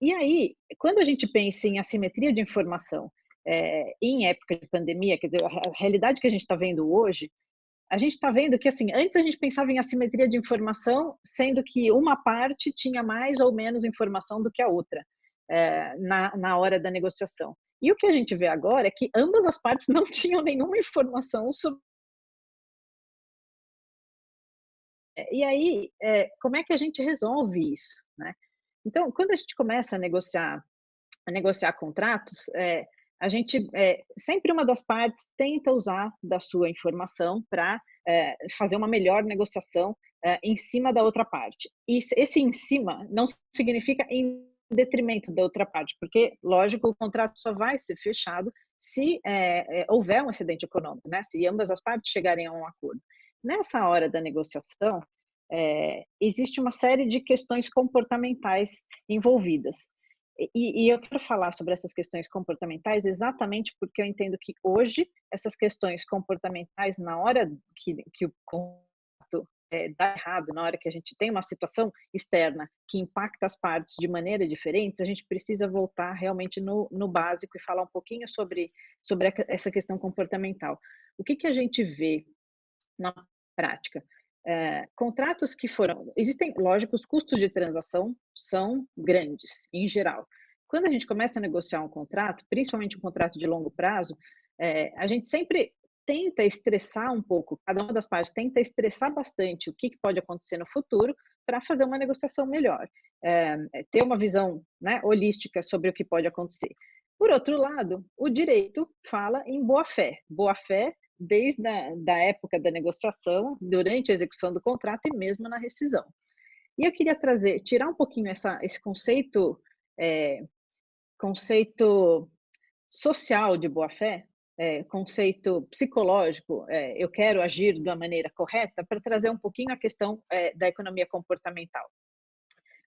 Speaker 5: E aí, quando a gente pensa em assimetria de informação em época de pandemia, quer dizer, a realidade que a gente está vendo hoje, a gente está vendo que, assim, antes a gente pensava em assimetria de informação, sendo que uma parte tinha mais ou menos informação do que a outra na hora da negociação. E o que a gente vê agora é que ambas as partes não tinham nenhuma informação sobre. E aí, como é que a gente resolve isso, né? Então, quando a gente começa a negociar contratos, a gente, sempre uma das partes tenta usar da sua informação para fazer uma melhor negociação em cima da outra parte. E esse em cima não significa em detrimento da outra parte, porque, lógico, o contrato só vai ser fechado se houver um excedente econômico, né? Se ambas as partes chegarem a um acordo. Nessa hora da negociação, existe uma série de questões comportamentais envolvidas. E eu quero falar sobre essas questões comportamentais exatamente porque eu entendo que hoje essas questões comportamentais, na hora que o contrato dá errado, na hora que a gente tem uma situação externa que impacta as partes de maneira diferente, a gente precisa voltar realmente no básico e falar um pouquinho sobre essa questão comportamental. O que a gente vê na prática? Contratos que existem, lógico, os custos de transação são grandes, em geral. Quando a gente começa a negociar um contrato, principalmente um contrato de longo prazo, a gente sempre tenta estressar um pouco, cada uma das partes tenta estressar bastante o que pode acontecer no futuro para fazer uma negociação melhor, ter uma visão, né, holística sobre o que pode acontecer. Por outro lado, o direito fala em boa-fé. Boa-fé desde a época da negociação, durante a execução do contrato e mesmo na rescisão. E eu queria tirar um pouquinho esse conceito social de boa-fé, conceito psicológico, eu quero agir da maneira correta, para trazer um pouquinho a questão da economia comportamental.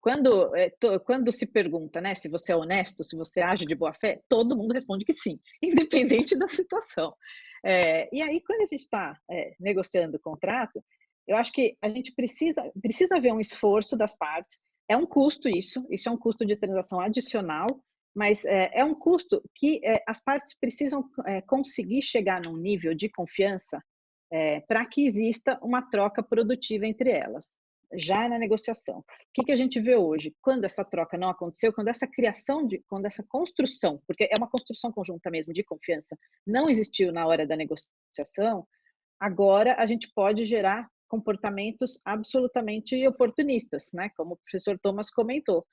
Speaker 5: Quando se pergunta, né, se você é honesto, se você age de boa fé, todo mundo responde que sim, independente da situação. E aí, quando a gente está negociando o contrato, eu acho que a gente precisa ver um esforço das partes. É um custo isso é um custo de transação adicional, mas é um custo que as partes precisam conseguir chegar num nível de confiança para que exista uma troca produtiva entre elas. já na negociação. O que a gente vê hoje? Quando essa troca não aconteceu, quando essa construção, porque é uma construção conjunta mesmo de confiança, não existiu na hora da negociação, agora a gente pode gerar comportamentos absolutamente oportunistas, né? Como o professor Thomas comentou.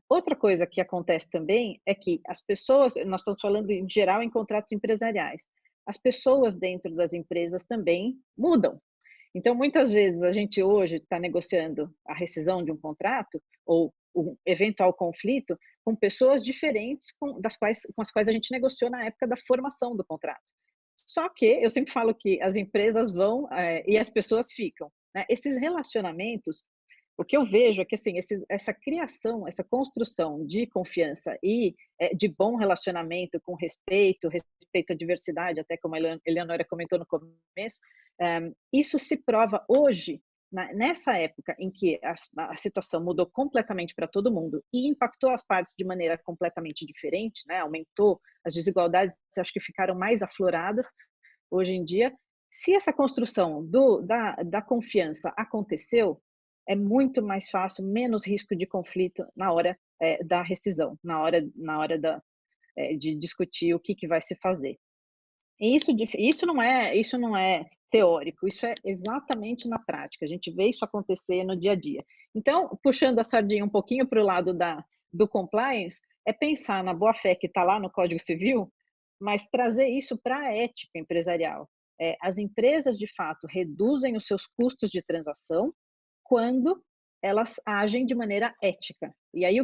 Speaker 5: Outra coisa que acontece também é que as pessoas, nós estamos falando em geral em contratos empresariais, as pessoas dentro das empresas também mudam. Então, muitas vezes a gente hoje está negociando a rescisão de um contrato ou um eventual conflito com pessoas diferentes com as quais a gente negociou na época da formação do contrato. Só que eu sempre falo que as empresas vão e as pessoas ficam, né? Esses relacionamentos, o que eu vejo é que assim, essa criação, essa construção de confiança e de bom relacionamento com respeito à diversidade, até como a Eleonora comentou no começo, isso se prova hoje, nessa época em que a situação mudou completamente para todo mundo e impactou as partes de maneira completamente diferente, né? Aumentou as desigualdades, acho que ficaram mais afloradas hoje em dia. Se essa construção da confiança aconteceu, é muito mais fácil, menos risco de conflito na hora da rescisão, na hora de discutir o que vai se fazer. E isso não é teórico, isso é exatamente na prática. A gente vê isso acontecer no dia a dia. Então, puxando a sardinha um pouquinho para o lado do compliance, é pensar na boa-fé que está lá no Código Civil, mas trazer isso para a ética empresarial. As empresas, de fato, reduzem os seus custos de transação quando elas agem de maneira ética. E aí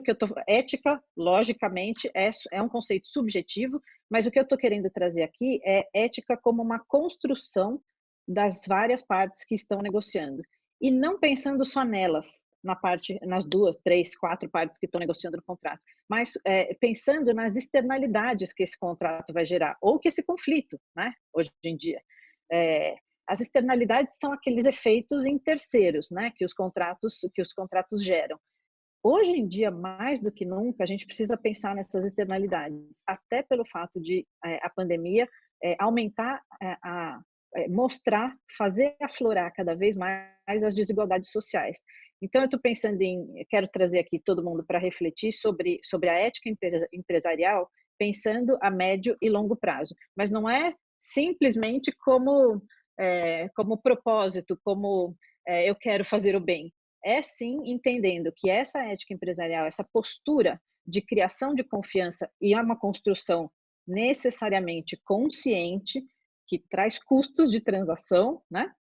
Speaker 5: ética, logicamente, é um conceito subjetivo, mas o que eu estou querendo trazer aqui é ética como uma construção das várias partes que estão negociando. E não pensando só nelas, nas 2, 3, 4 partes que estão negociando no contrato, mas pensando nas externalidades que esse contrato vai gerar, ou que esse conflito, né, hoje em dia. As externalidades são aqueles efeitos em terceiros, né, que os contratos geram. Hoje em dia, mais do que nunca, a gente precisa pensar nessas externalidades, até pelo fato de a pandemia aumentar, mostrar, fazer aflorar cada vez mais as desigualdades sociais. Então, eu estou pensando quero trazer aqui todo mundo para refletir sobre a ética empresarial, pensando a médio e longo prazo, mas não é simplesmente como propósito, como eu quero fazer o bem. É sim entendendo que essa ética empresarial, essa postura de criação de confiança e é uma construção necessariamente consciente, que traz custos de transação, né?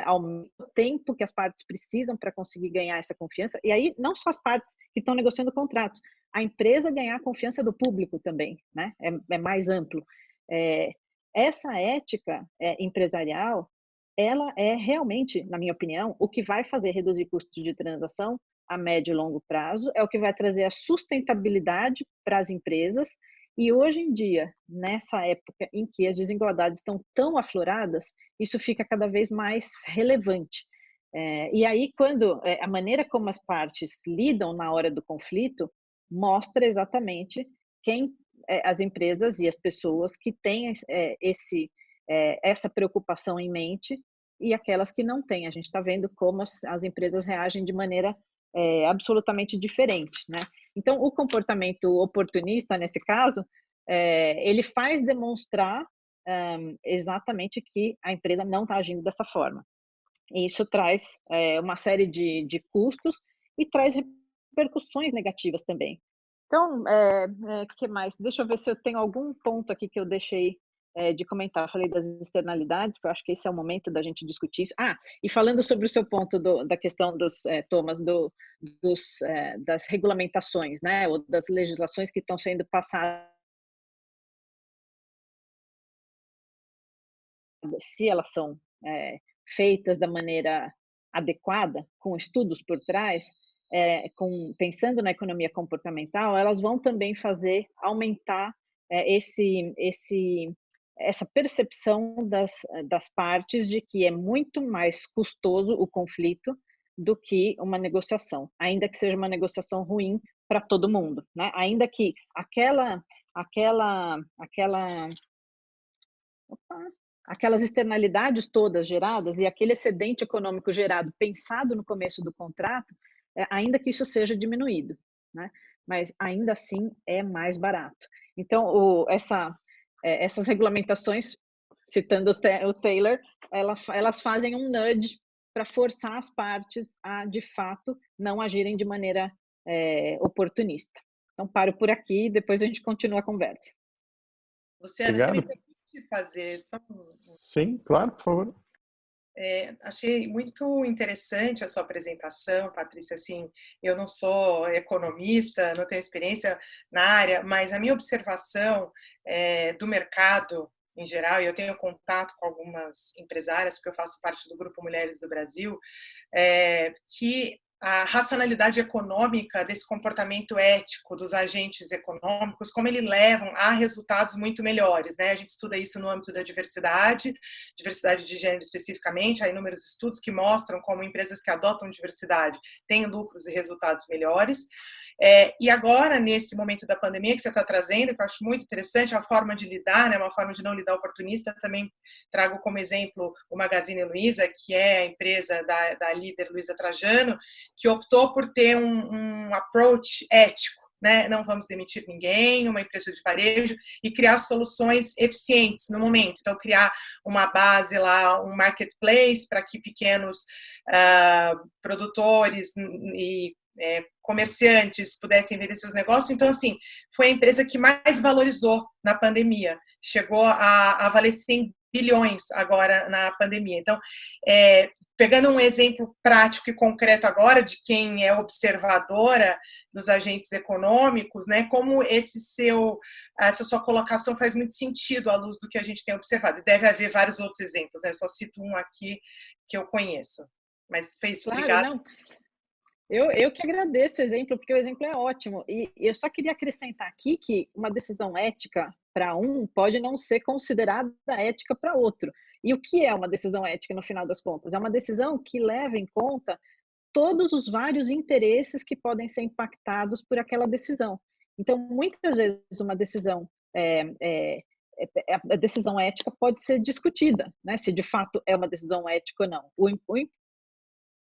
Speaker 5: Aumenta o tempo que as partes precisam para conseguir ganhar essa confiança, e aí não só as partes que estão negociando contratos, a empresa ganhar a confiança do público também, né? É mais amplo. Essa ética empresarial, ela é realmente, na minha opinião, o que vai fazer reduzir custos de transação a médio e longo prazo, é o que vai trazer a sustentabilidade para as empresas. E hoje em dia, nessa época em que as desigualdades estão tão afloradas, isso fica cada vez mais relevante. E aí, quando a maneira como as partes lidam na hora do conflito, mostra exatamente quem as empresas e as pessoas que têm essa preocupação em mente e aquelas que não têm. A gente está vendo como as empresas reagem de maneira absolutamente diferente, né? Então, o comportamento oportunista, nesse caso, ele faz demonstrar exatamente que a empresa não está agindo dessa forma. E isso traz uma série de custos e traz repercussões negativas também. Então, que mais? Deixa eu ver se eu tenho algum ponto aqui que eu deixei de comentar. Eu falei das externalidades, que eu acho que esse é o momento da gente discutir isso. E falando sobre o seu ponto da questão Thomas, das regulamentações, né, ou das legislações que estão sendo passadas, se elas são feitas da maneira adequada, com estudos por trás, pensando na economia comportamental, elas vão também fazer aumentar essa percepção das partes de que é muito mais custoso o conflito do que uma negociação, ainda que seja uma negociação ruim para todo mundo, né? Ainda que aquela opa, aquelas externalidades todas geradas e aquele excedente econômico gerado, pensado no começo do contrato, ainda que isso seja diminuído, né? Mas ainda assim é mais barato. Então, essas regulamentações, citando o Taylor, elas fazem um nudge para forçar as partes a, de fato, não agirem de maneira oportunista. Então, paro por aqui e depois a gente continua a conversa.
Speaker 1: Luciana, você me permite fazer só
Speaker 2: Sim, claro, por favor.
Speaker 1: Achei muito interessante a sua apresentação, Patrícia. Assim, eu não sou economista, não tenho experiência na área, mas a minha observação do mercado em geral, e eu tenho contato com algumas empresárias, porque eu faço parte do Grupo Mulheres do Brasil, que a racionalidade econômica desse comportamento ético dos agentes econômicos, como eles levam a resultados muito melhores, né? A gente estuda isso no âmbito da diversidade de gênero especificamente, há inúmeros estudos que mostram como empresas que adotam diversidade têm lucros e resultados melhores. E agora, nesse momento da pandemia que você está trazendo, que eu acho muito interessante, a forma de lidar, né, uma forma de não lidar oportunista, também trago como exemplo o Magazine Luiza, que é a empresa da líder Luiza Trajano, que optou por ter um approach ético, né? Não vamos demitir ninguém, uma empresa de varejo, e criar soluções eficientes no momento. Então, criar uma base lá, um marketplace para que pequenos produtores e comerciantes pudessem vender seus negócios. Então, assim, foi a empresa que mais valorizou na pandemia. Chegou a valer 100 bilhões agora na pandemia. Então, pegando um exemplo prático e concreto agora de quem é observadora dos agentes econômicos, né, como essa sua colocação faz muito sentido à luz do que a gente tem observado. E deve haver vários outros exemplos, né? Eu só cito um aqui que eu conheço. Mas fez isso,
Speaker 5: claro,
Speaker 1: obrigada.
Speaker 5: Não. Eu que agradeço o exemplo, porque o exemplo é ótimo. E eu só queria acrescentar aqui que uma decisão ética para um pode não ser considerada ética para outro. E o que é uma decisão ética, no final das contas? É uma decisão que leva em conta todos os vários interesses que podem ser impactados por aquela decisão. Então, muitas vezes, uma decisão a decisão ética pode ser discutida, né? Se de fato é uma decisão ética ou não. O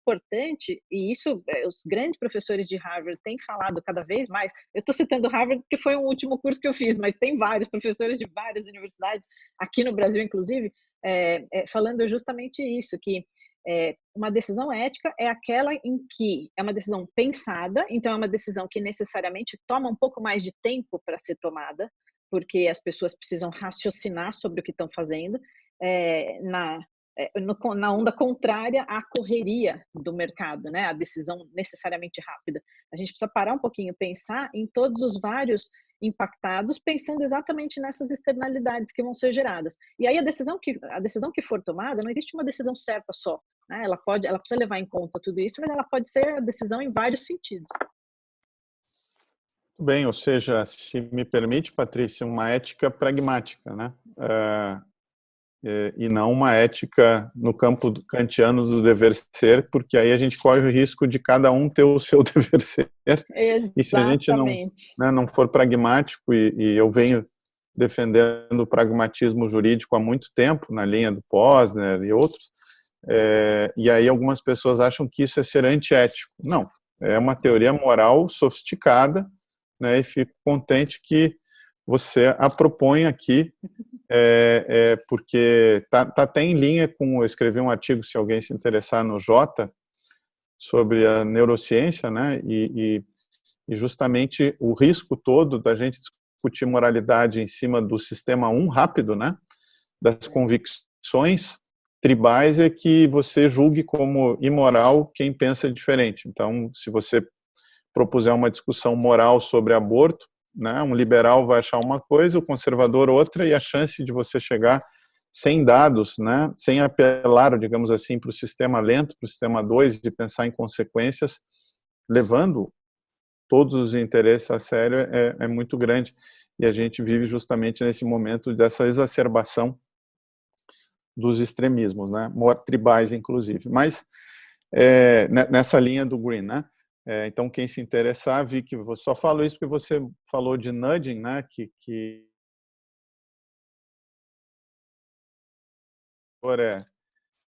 Speaker 5: importante, e isso os grandes professores de Harvard têm falado cada vez mais, eu estou citando Harvard porque foi o último curso que eu fiz, mas tem vários professores de várias universidades, aqui no Brasil inclusive, falando justamente isso, que uma decisão ética é aquela em que é uma decisão pensada, então é uma decisão que necessariamente toma um pouco mais de tempo para ser tomada, porque as pessoas precisam raciocinar sobre o que estão fazendo, na onda contrária à correria do mercado, né? A decisão necessariamente rápida. A gente precisa parar um pouquinho, pensar em todos os vários impactados, pensando exatamente nessas externalidades que vão ser geradas. E aí a decisão que for tomada, não existe uma decisão certa só, né? Ela precisa levar em conta tudo isso, mas ela pode ser a decisão em vários sentidos.
Speaker 2: Bem, ou seja, se me permite, Patrícia, uma ética pragmática, né? E não uma ética no campo kantiano do dever ser, porque aí a gente corre o risco de cada um ter o seu dever ser.
Speaker 5: Exatamente.
Speaker 2: E se a gente não for pragmático, e eu venho defendendo o pragmatismo jurídico há muito tempo, na linha do Posner e outros, e aí algumas pessoas acham que isso é ser antiético. Não, é uma teoria moral sofisticada, né, e fico contente que você a propõe aqui, porque tá até em linha com, eu escrevi um artigo, se alguém se interessar, no Jota, sobre a neurociência, né, e justamente o risco todo da gente discutir moralidade em cima do sistema rápido, né, das convicções tribais, é que você julgue como imoral quem pensa diferente. Então, se você propuser uma discussão moral sobre aborto, né, um liberal vai achar uma coisa, o conservador outra, e a chance de você chegar sem dados, né, sem apelar, digamos assim, para o sistema lento, para o sistema 2, de pensar em consequências, levando todos os interesses a sério, é muito grande. E a gente vive justamente nesse momento dessa exacerbação dos extremismos, né, tribais, inclusive. Mas, nessa linha do Green, né, então, quem se interessar, vi que eu só falo isso porque você falou de nudging, né, que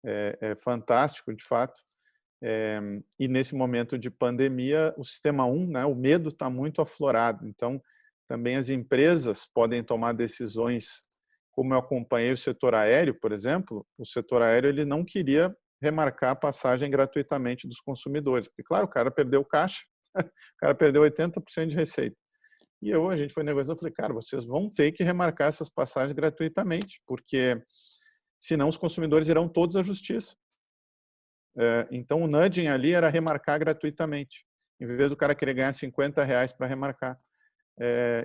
Speaker 2: é fantástico, de fato. E nesse momento de pandemia, o sistema 1, né, o medo está muito aflorado. Então, também as empresas podem tomar decisões, como eu acompanhei o setor aéreo, por exemplo. O setor aéreo ele não queria remarcar a passagem gratuitamente dos consumidores, porque, claro, o cara perdeu caixa, o cara perdeu 80% de receita. E a gente foi negociando, eu falei, cara, vocês vão ter que remarcar essas passagens gratuitamente, porque senão os consumidores irão todos à justiça. Então, o nudging ali era remarcar gratuitamente, em vez do cara querer ganhar R$50 para remarcar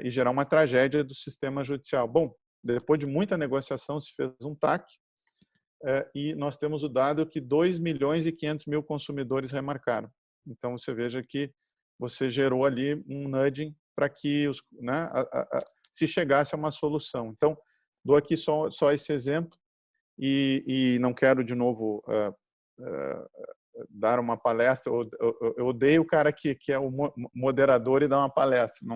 Speaker 2: e gerar uma tragédia do sistema judicial. Bom, depois de muita negociação, se fez um TAC e nós temos o dado que 2.500.000 consumidores remarcaram. Então, você veja que você gerou ali um nudging para que se chegasse a uma solução. Então, dou aqui só esse exemplo e não quero, de novo, dar uma palestra. Eu odeio o cara que é o moderador e dá uma palestra.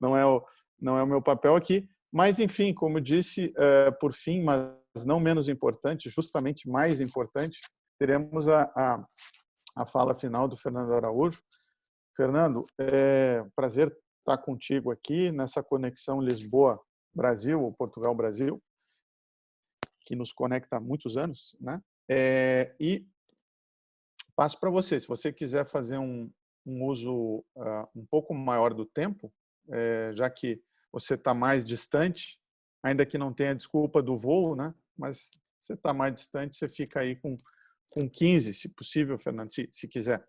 Speaker 2: Não é o meu papel aqui. Mas, enfim, como eu disse, por fim, mas não menos importante, justamente mais importante, teremos a fala final do Fernando Araújo. Fernando, prazer estar contigo aqui nessa conexão Lisboa-Brasil, ou Portugal-Brasil, que nos conecta há muitos anos, né? E passo para você, se você quiser fazer um uso um pouco maior do tempo, já que você está mais distante, ainda que não tenha desculpa do voo, né? Mas você está mais distante, você fica aí com 15, se possível, Fernando, se quiser.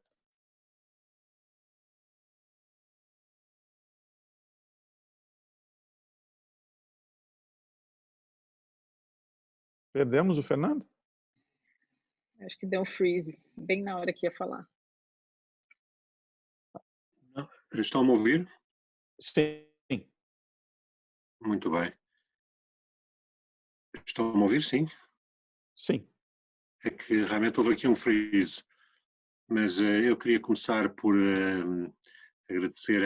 Speaker 2: Perdemos o Fernando?
Speaker 5: Acho que deu um freeze, bem na hora que ia falar.
Speaker 6: Estão a me ouvir?
Speaker 2: Sim.
Speaker 6: Muito bem. Estão a me ouvir, sim?
Speaker 2: Sim.
Speaker 6: É que realmente houve aqui um freeze, mas eu queria começar por agradecer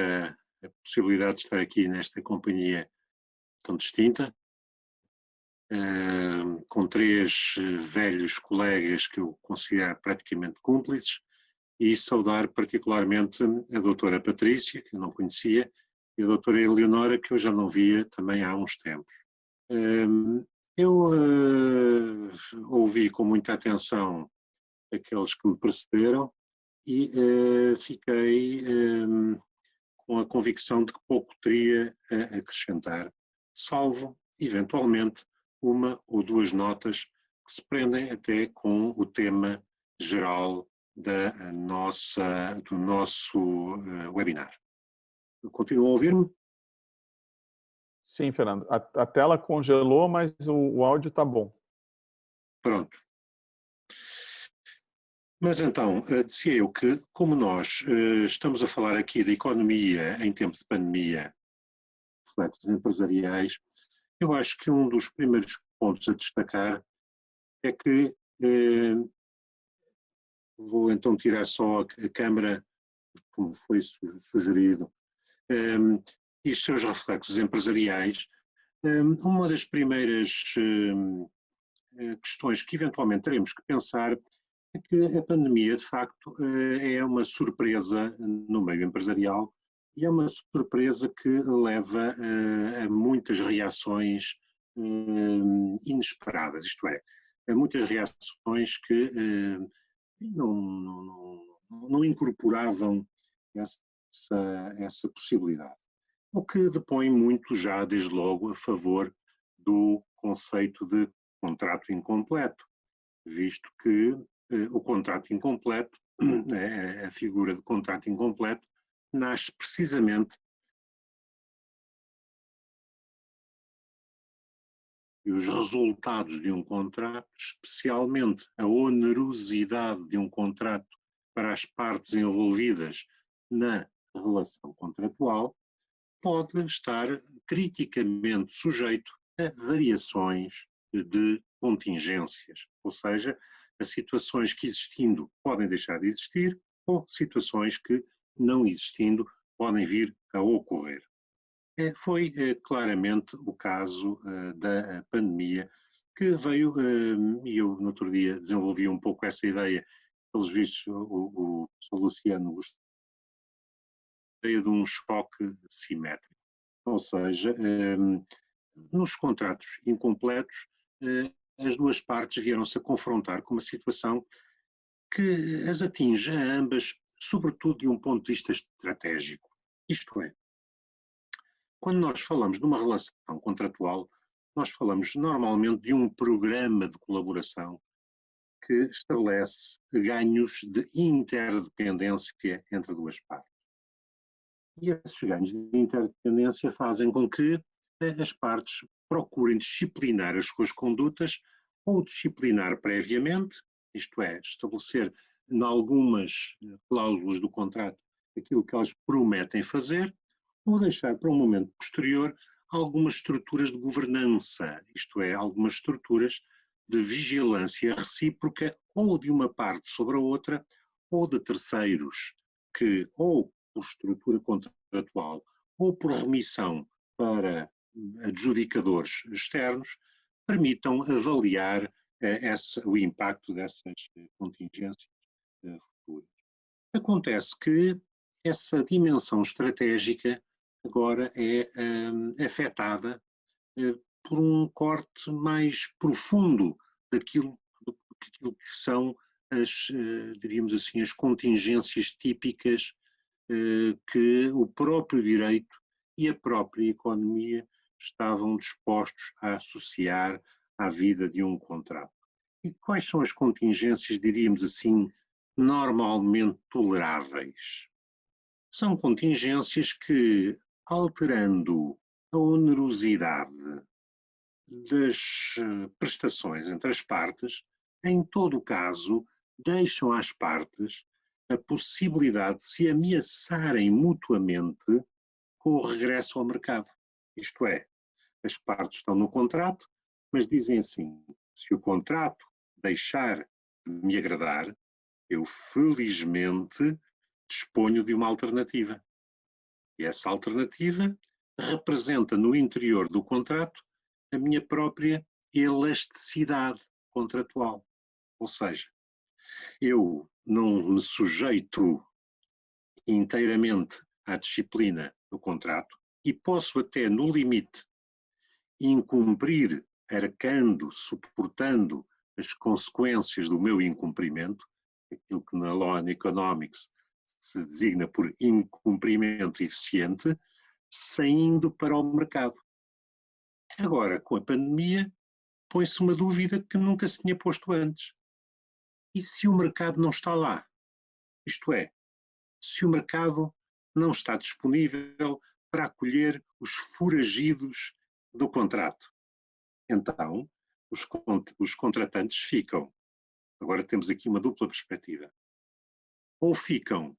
Speaker 6: a possibilidade de estar aqui nesta companhia tão distinta, com 3 velhos colegas que eu considero praticamente cúmplices, e saudar particularmente a doutora Patrícia, que eu não conhecia, e a doutora Eleonora, que eu já não via também há uns tempos. Eu ouvi com muita atenção aqueles que me precederam e fiquei com a convicção de que pouco teria a acrescentar, salvo, eventualmente, 1 ou 2 notas que se prendem até com o tema geral do nosso webinar. Continuam a ouvir-me?
Speaker 2: Sim, Fernando. A tela congelou, mas o áudio está bom.
Speaker 6: Pronto. Mas então, dizia eu que, como nós estamos a falar aqui da economia em tempo de pandemia, reflexos empresariais, eu acho que um dos primeiros pontos a destacar é que, vou então tirar só a câmara, como foi sugerido, e os seus reflexos empresariais. Uma das primeiras questões que eventualmente teremos que pensar é que a pandemia, de facto, é uma surpresa no meio empresarial e é uma surpresa que leva a muitas reações inesperadas, isto é, a muitas reações que não incorporavam essa possibilidade. O que depõe muito já, desde logo, a favor do conceito de contrato incompleto, visto que o contrato incompleto, a figura de contrato incompleto, nasce precisamente e os resultados de um contrato, especialmente a onerosidade de um contrato para as partes envolvidas na relação contratual, pode estar criticamente sujeito a variações de contingências, ou seja, a situações que existindo podem deixar de existir ou situações que, não existindo, podem vir a ocorrer. Foi claramente o caso da pandemia que veio, e eu no outro dia desenvolvi um pouco essa ideia, pelos vistos o professor Luciano gostou, a ideia de um choque simétrico. Ou seja, nos contratos incompletos, as duas partes vieram-se a confrontar com uma situação que as atinge a ambas, sobretudo de um ponto de vista estratégico. Isto é, quando nós falamos de uma relação contratual, nós falamos normalmente de um programa de colaboração que estabelece ganhos de interdependência entre duas partes. E esses ganhos de interdependência fazem com que as partes procurem disciplinar as suas condutas ou disciplinar previamente, isto é, estabelecer em algumas cláusulas do contrato aquilo que elas prometem fazer, ou deixar para um momento posterior algumas estruturas de governança, isto é, algumas estruturas de vigilância recíproca ou de uma parte sobre a outra, ou de terceiros que, ou por estrutura contratual, ou por remissão para adjudicadores externos, permitam avaliar o impacto dessas contingências futuras. Acontece que essa dimensão estratégica agora é afetada por um corte mais profundo daquilo que são as, diríamos assim, as contingências típicas que o próprio direito e a própria economia estavam dispostos a associar à vida de um contrato. E quais são as contingências, diríamos assim, normalmente toleráveis? São contingências que, alterando a onerosidade das prestações entre as partes, em todo o caso, deixam às partes a possibilidade de se ameaçarem mutuamente com o regresso ao mercado. Isto é, as partes estão no contrato, mas dizem assim, se o contrato deixar de me agradar, eu felizmente disponho de uma alternativa. E essa alternativa representa no interior do contrato a minha própria elasticidade contratual. Ou seja, eu não me sujeito inteiramente à disciplina do contrato e posso até, no limite, incumprir, arcando, suportando as consequências do meu incumprimento, aquilo que na Law and Economics se designa por incumprimento eficiente, saindo para o mercado. Agora, com a pandemia, põe-se uma dúvida que nunca se tinha posto antes. E se o mercado não está lá? Isto é, se o mercado não está disponível para acolher os foragidos do contrato? Então, os contratantes ficam. Agora temos aqui uma dupla perspectiva. Ou ficam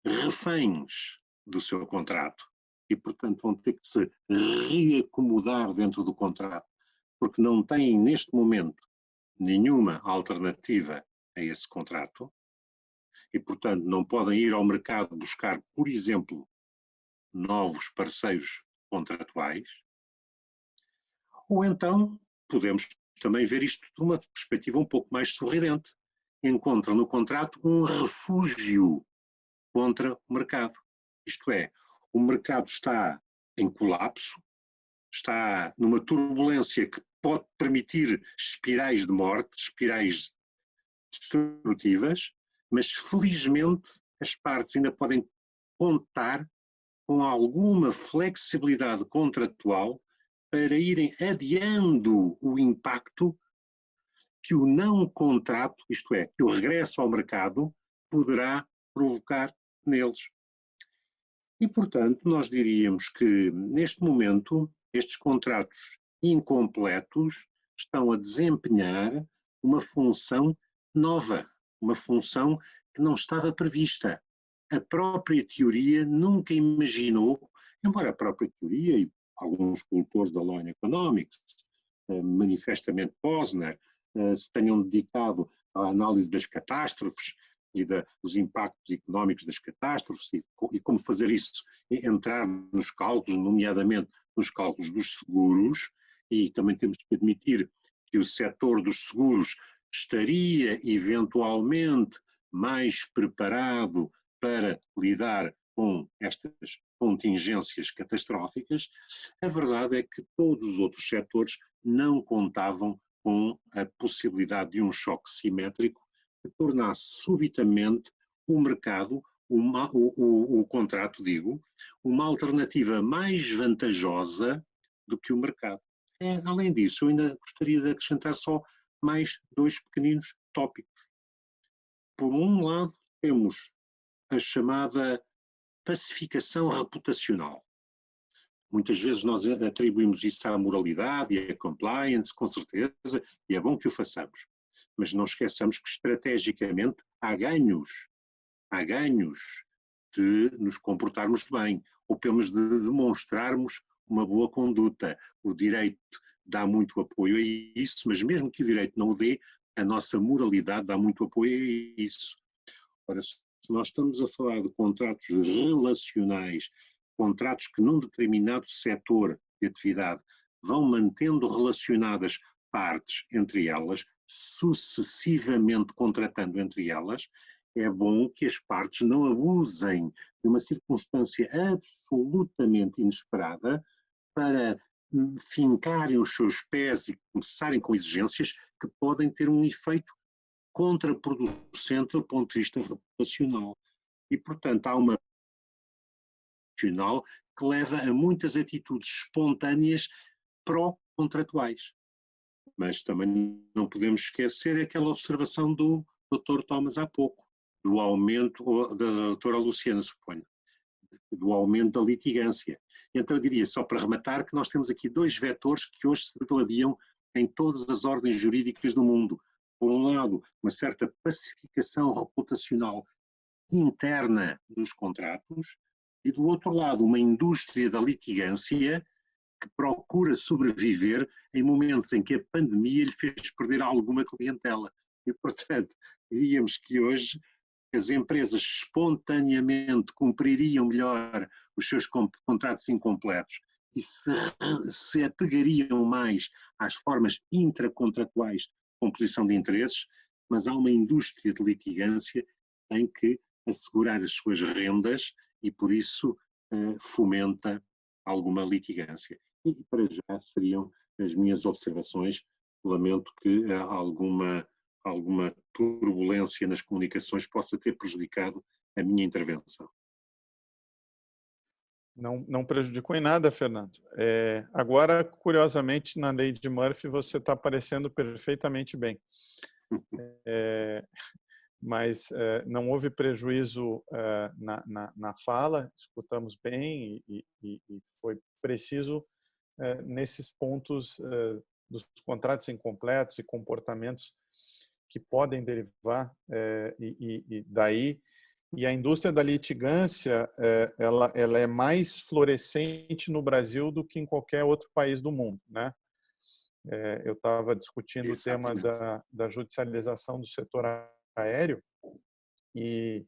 Speaker 6: reféns do seu contrato e, portanto, vão ter que se reacomodar dentro do contrato, porque não têm, neste momento, nenhuma alternativa a esse contrato e, portanto, não podem ir ao mercado buscar, por exemplo, novos parceiros contratuais. Ou então, podemos também ver isto de uma perspectiva um pouco mais sorridente. Encontram no contrato um refúgio contra o mercado. Isto é, o mercado está em colapso, está numa turbulência que pode permitir espirais de morte, espirais destrutivas, mas felizmente as partes ainda podem contar com alguma flexibilidade contratual para irem adiando o impacto que o não contrato, isto é, que o regresso ao mercado, poderá provocar neles. E, portanto, nós diríamos que, neste momento, estes contratos incompletos estão a desempenhar uma função nova, uma função que não estava prevista. A própria teoria nunca imaginou, embora a própria teoria e alguns cultores da Law and Economics, manifestamente Posner, se tenham dedicado à análise das catástrofes e dos impactos económicos das catástrofes e como fazer isso entrar nos cálculos, nomeadamente nos cálculos dos seguros, e também temos que admitir que o setor dos seguros estaria eventualmente mais preparado para lidar com estas contingências catastróficas, a verdade é que todos os outros setores não contavam com a possibilidade de um choque simétrico que tornasse subitamente o mercado, o contrato, digo, uma alternativa mais vantajosa do que o mercado. Além disso, eu ainda gostaria de acrescentar só mais dois pequeninos tópicos. Por um lado, temos a chamada pacificação reputacional. Muitas vezes nós atribuímos isso à moralidade e à compliance, com certeza, e é bom que o façamos. Mas não esqueçamos que, estrategicamente, há ganhos de nos comportarmos bem, ou pelo menos de demonstrarmos uma boa conduta. O direito dá muito apoio a isso, mas mesmo que o direito não o dê, a nossa moralidade dá muito apoio a isso. Ora, se nós estamos a falar de contratos relacionais, contratos que num determinado setor de atividade vão mantendo relacionadas partes entre elas, sucessivamente contratando entre elas, é bom que as partes não abusem de uma circunstância absolutamente inesperada para fincarem os seus pés e começarem com exigências que podem ter um efeito contraproducente do ponto de vista reputacional. E, portanto, há uma reputacional que leva a muitas atitudes espontâneas pró-contratuais. Mas também não podemos esquecer aquela observação do Dr. Thomas há pouco, do aumento, ou da doutora Luciana, suponho, do aumento da litigância. Então eu diria, só para rematar, que nós temos aqui dois vetores que hoje se degladiam em todas as ordens jurídicas do mundo. Por um lado, uma certa pacificação reputacional interna dos contratos, e do outro lado, uma indústria da litigância que procura sobreviver em momentos em que a pandemia lhe fez perder alguma clientela. E, portanto, diríamos que hoje as empresas espontaneamente cumpririam melhor os seus contratos incompletos e se apegariam mais às formas intracontratuais de composição de interesses, mas há uma indústria de litigância que tem que assegurar as suas rendas e, por isso, fomenta alguma litigância. E, para já, seriam as minhas observações. Lamento que alguma turbulência nas comunicações possa ter prejudicado a minha intervenção.
Speaker 2: Não prejudicou em nada, Fernando. Agora, curiosamente, na lei de Murphy, você está aparecendo perfeitamente bem. Mas não houve prejuízo na fala, escutamos bem e foi preciso nesses pontos dos contratos incompletos e comportamentos que podem derivar e daí. E a indústria da litigância, ela é mais florescente no Brasil do que em qualquer outro país do mundo, né? Eu estava discutindo Exatamente. O tema da judicialização do setor aéreo e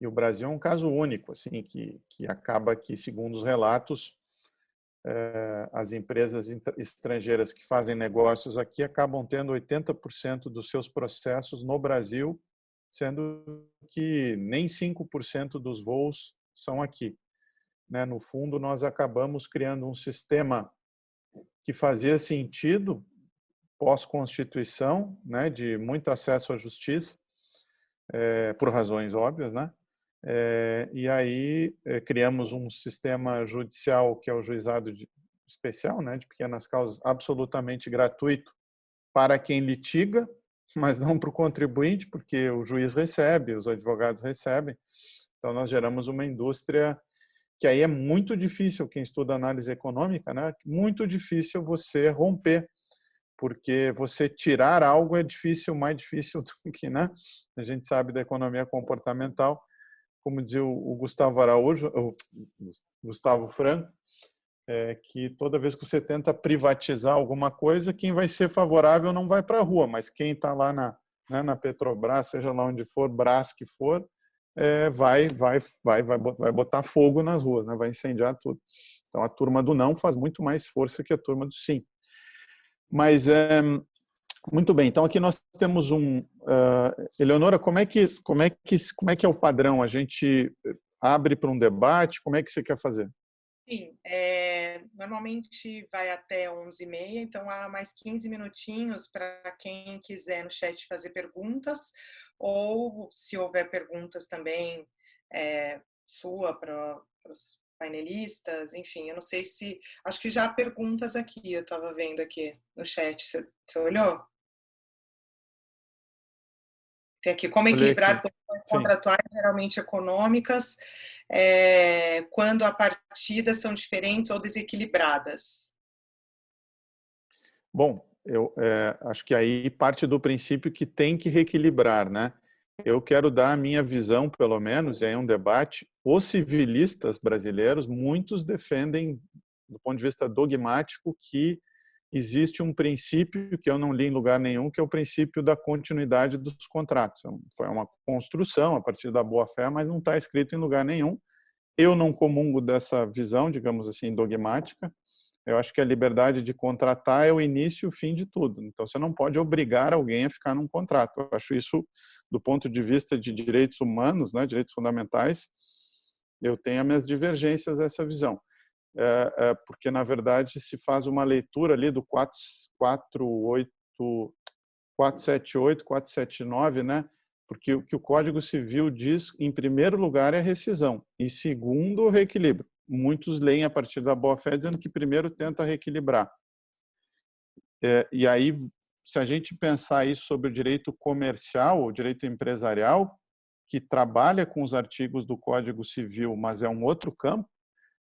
Speaker 2: o Brasil é um caso único, assim, que acaba que, segundo os relatos, as empresas estrangeiras que fazem negócios aqui acabam tendo 80% dos seus processos no Brasil, sendo que nem 5% dos voos são aqui. Né? No fundo, nós acabamos criando um sistema que fazia sentido pós-Constituição, né, de muito acesso à justiça, por razões óbvias, né? E aí criamos um sistema judicial que é o juizado especial, né, de pequenas causas, absolutamente gratuito para quem litiga, mas não para o contribuinte, porque o juiz recebe, os advogados recebem. Então nós geramos uma indústria que aí é muito difícil, quem estuda análise econômica, né, muito difícil você romper, porque você tirar algo é difícil, mais difícil do que, né? A gente sabe da economia comportamental, como dizia o Gustavo Araújo, o Gustavo Franco, que toda vez que você tenta privatizar alguma coisa, quem vai ser favorável não vai para a rua, mas quem está lá na Petrobras, seja lá onde for, Brás que for, vai botar fogo nas ruas, né? Vai incendiar tudo. Então a turma do não faz muito mais força que a turma do sim. Mas Muito bem, então aqui nós temos Eleonora, como é que é o padrão? A gente abre para um debate? Como é que você quer fazer?
Speaker 1: Sim, normalmente vai até 11h30, então há mais 15 minutinhos para quem quiser no chat fazer perguntas, ou se houver perguntas também sua para os painelistas, enfim, eu não sei se... Acho que já há perguntas aqui, eu estava vendo aqui no chat, você olhou? Tem aqui, como
Speaker 2: Olhei
Speaker 1: equilibrar
Speaker 2: aqui.
Speaker 1: posições
Speaker 2: Sim.
Speaker 1: contratuais geralmente econômicas quando a partidas são diferentes ou desequilibradas.
Speaker 2: Bom, eu acho que aí parte do princípio que tem que reequilibrar, né? Eu quero dar a minha visão, pelo menos, e aí é um debate. Os civilistas brasileiros, muitos defendem, do ponto de vista dogmático, que existe um princípio que eu não li em lugar nenhum, que é o princípio da continuidade dos contratos. Foi uma construção a partir da boa-fé, mas não está escrito em lugar nenhum. Eu não comungo dessa visão, digamos assim, dogmática. Eu acho que a liberdade de contratar é o início e o fim de tudo. Então, você não pode obrigar alguém a ficar num contrato. Eu acho isso, do ponto de vista de direitos humanos, né, direitos fundamentais, eu tenho as minhas divergências a essa visão. Porque, na verdade, se faz uma leitura ali do 478, 479, né? Porque o que o Código Civil diz, em primeiro lugar, é a rescisão, e segundo, o reequilíbrio. Muitos leem a partir da boa-fé dizendo que primeiro tenta reequilibrar. E aí, se a gente pensar isso sobre o direito comercial, o direito empresarial, que trabalha com os artigos do Código Civil, mas é um outro campo,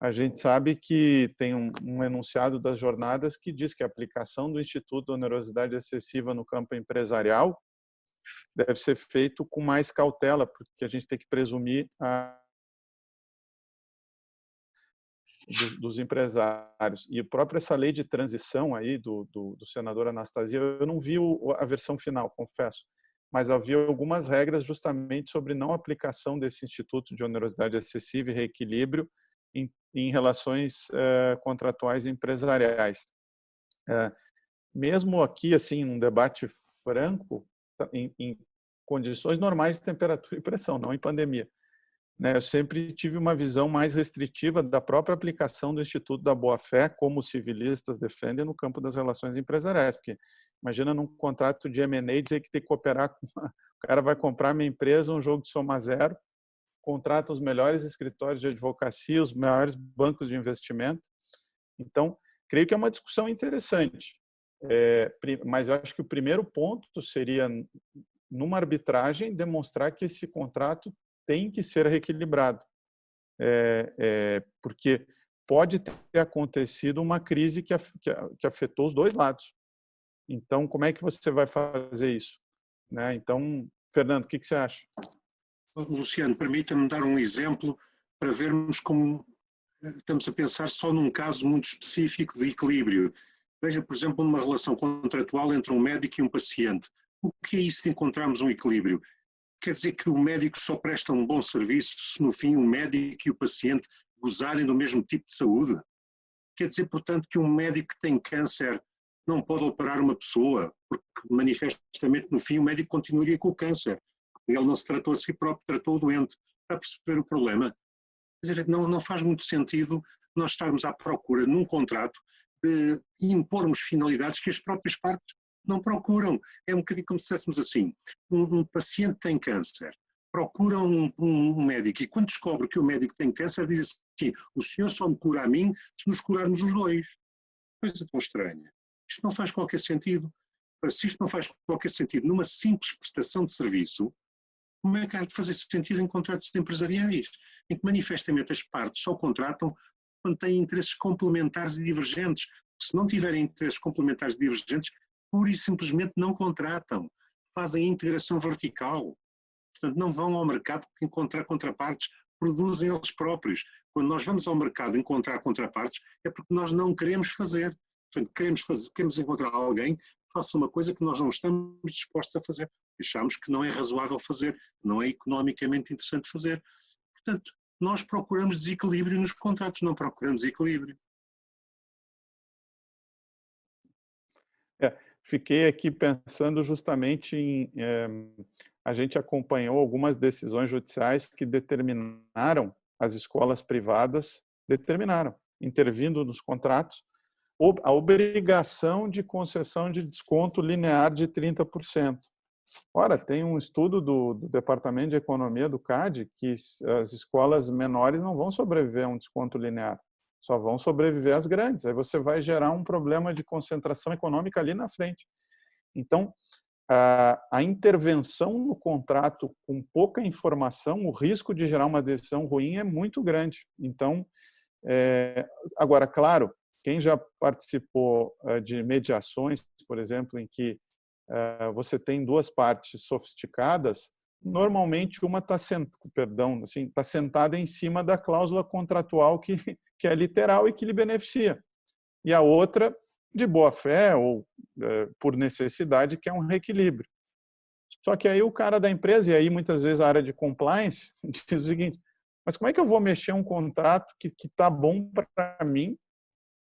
Speaker 2: a gente sabe que tem um enunciado das jornadas que diz que a aplicação do Instituto de Onerosidade Excessiva no campo empresarial deve ser feito com mais cautela, porque a gente tem que presumir dos empresários. E a própria essa lei de transição aí do senador Anastasia, eu não vi a versão final, confesso, mas havia algumas regras justamente sobre não aplicação desse Instituto de Onerosidade Excessiva e reequilíbrio em relações contratuais e empresariais. Mesmo aqui, assim, num debate franco, em condições normais de temperatura e pressão, não em pandemia, né? Eu sempre tive uma visão mais restritiva da própria aplicação do Instituto da Boa-Fé, como os civilistas defendem no campo das relações empresariais, porque imagina num contrato de M&A dizer que tem que cooperar com o cara vai comprar minha empresa, um jogo de soma zero, contrata os melhores escritórios de advocacia, os maiores bancos de investimento. Então, creio que é uma discussão interessante. Mas eu acho que o primeiro ponto seria, numa arbitragem, demonstrar que esse contrato tem que ser reequilibrado. Porque pode ter acontecido uma crise que afetou os dois lados. Então, como é que você vai fazer isso? Né? Então, Fernando, o que você acha?
Speaker 6: Luciano, permita-me dar um exemplo para vermos como estamos a pensar só num caso muito específico de equilíbrio. Veja, por exemplo, uma relação contratual entre um médico e um paciente. O que é isso de encontrarmos um equilíbrio? Quer dizer que o médico só presta um bom serviço se no fim o médico e o paciente gozarem do mesmo tipo de saúde? Quer dizer, portanto, que um médico que tem câncer não pode operar uma pessoa, porque manifestamente no fim o médico continuaria com o câncer. Ele não se tratou a si próprio, tratou o doente. Está a perceber o problema? Quer dizer, não faz muito sentido nós estarmos à procura num contrato de impormos finalidades que as próprias partes não procuram. É um bocadinho como se disséssemos assim, um paciente tem câncer, procura um médico e quando descobre que o médico tem câncer diz assim, o senhor só me cura a mim se nos curarmos os dois. Coisa tão estranha. Isto não faz qualquer sentido. Se isto não faz qualquer sentido numa simples prestação de serviço, como é que há de fazer sentido em contratos empresariais, em que manifestamente as partes só contratam quando têm interesses complementares e divergentes? Se não tiverem interesses complementares e divergentes, pura e simplesmente não contratam, fazem a integração vertical. Portanto, não vão ao mercado encontrar contrapartes, produzem eles próprios. Quando nós vamos ao mercado encontrar contrapartes, é porque nós não queremos fazer. Portanto, queremos encontrar alguém que faça uma coisa que nós não estamos dispostos a fazer. Achamos que não é razoável fazer, não é economicamente interessante fazer. Portanto, nós procuramos desequilíbrio nos contratos, não procuramos equilíbrio.
Speaker 2: fiquei aqui pensando justamente em... a gente acompanhou algumas decisões judiciais que determinaram as escolas privadas, intervindo nos contratos, a obrigação de concessão de desconto linear de 30%. Ora, tem um estudo do Departamento de Economia do CAD que as escolas menores não vão sobreviver a um desconto linear, só vão sobreviver as grandes. Aí você vai gerar um problema de concentração econômica ali na frente. Então, a intervenção no contrato com pouca informação, o risco de gerar uma decisão ruim é muito grande. Então, agora, claro, quem já participou de mediações, por exemplo, em que você tem duas partes sofisticadas, normalmente uma está sentada em cima da cláusula contratual que é literal e que lhe beneficia, e a outra de boa fé ou por necessidade, que é um reequilíbrio. Só que aí o cara da empresa, e aí muitas vezes a área de compliance, diz o seguinte: mas como é que eu vou mexer um contrato que está bom para mim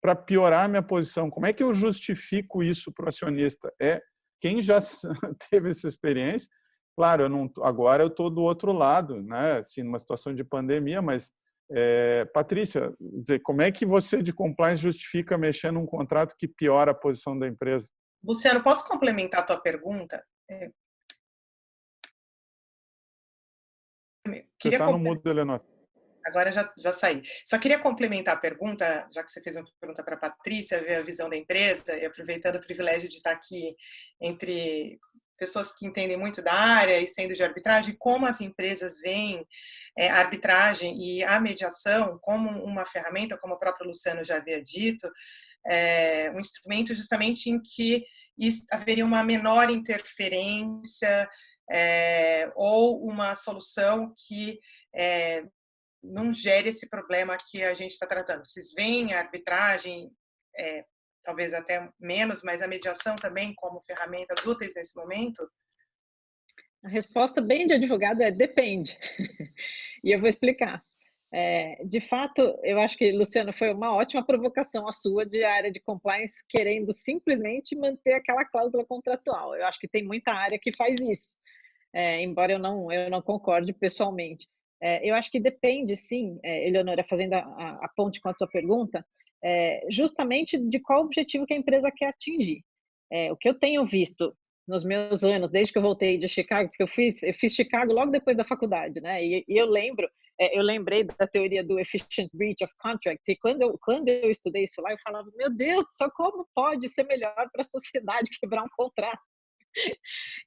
Speaker 2: para piorar a minha posição? Como é que eu justifico isso para o acionista? Quem já teve essa experiência, claro, agora eu estou do outro lado, né? Assim, numa situação de pandemia, mas, Patrícia, como é que você de compliance justifica mexer num contrato que piora a posição da empresa?
Speaker 1: Luciano, posso complementar a tua pergunta?
Speaker 2: Você está no mudo, Eleonora.
Speaker 1: Agora já saí. Só queria complementar a pergunta, já que você fez uma pergunta para a Patrícia, ver a visão da empresa, e aproveitando o privilégio de estar aqui entre pessoas que entendem muito da área e sendo de arbitragem, como as empresas veem a arbitragem e a mediação como uma ferramenta, como o próprio Luciano já havia dito, um instrumento justamente em que haveria uma menor interferência ou uma solução que não gere esse problema que a gente está tratando. Vocês veem a arbitragem, talvez até menos, mas a mediação também como ferramentas úteis nesse momento?
Speaker 5: A resposta bem de advogado é depende. E eu vou explicar. De fato, eu acho que, Luciano, foi uma ótima provocação a sua de área de compliance querendo simplesmente manter aquela cláusula contratual. Eu acho que tem muita área que faz isso, embora eu não concorde pessoalmente. Eu acho que depende, sim, Eleonora, fazendo a ponte com a tua pergunta, justamente de qual objetivo que a empresa quer atingir. O que eu tenho visto nos meus anos, desde que eu voltei de Chicago, porque eu fiz Chicago logo depois da faculdade, né? E eu lembrei da teoria do efficient breach of contract, e quando eu estudei isso lá, eu falava, meu Deus, só como pode ser melhor para a sociedade quebrar um contrato?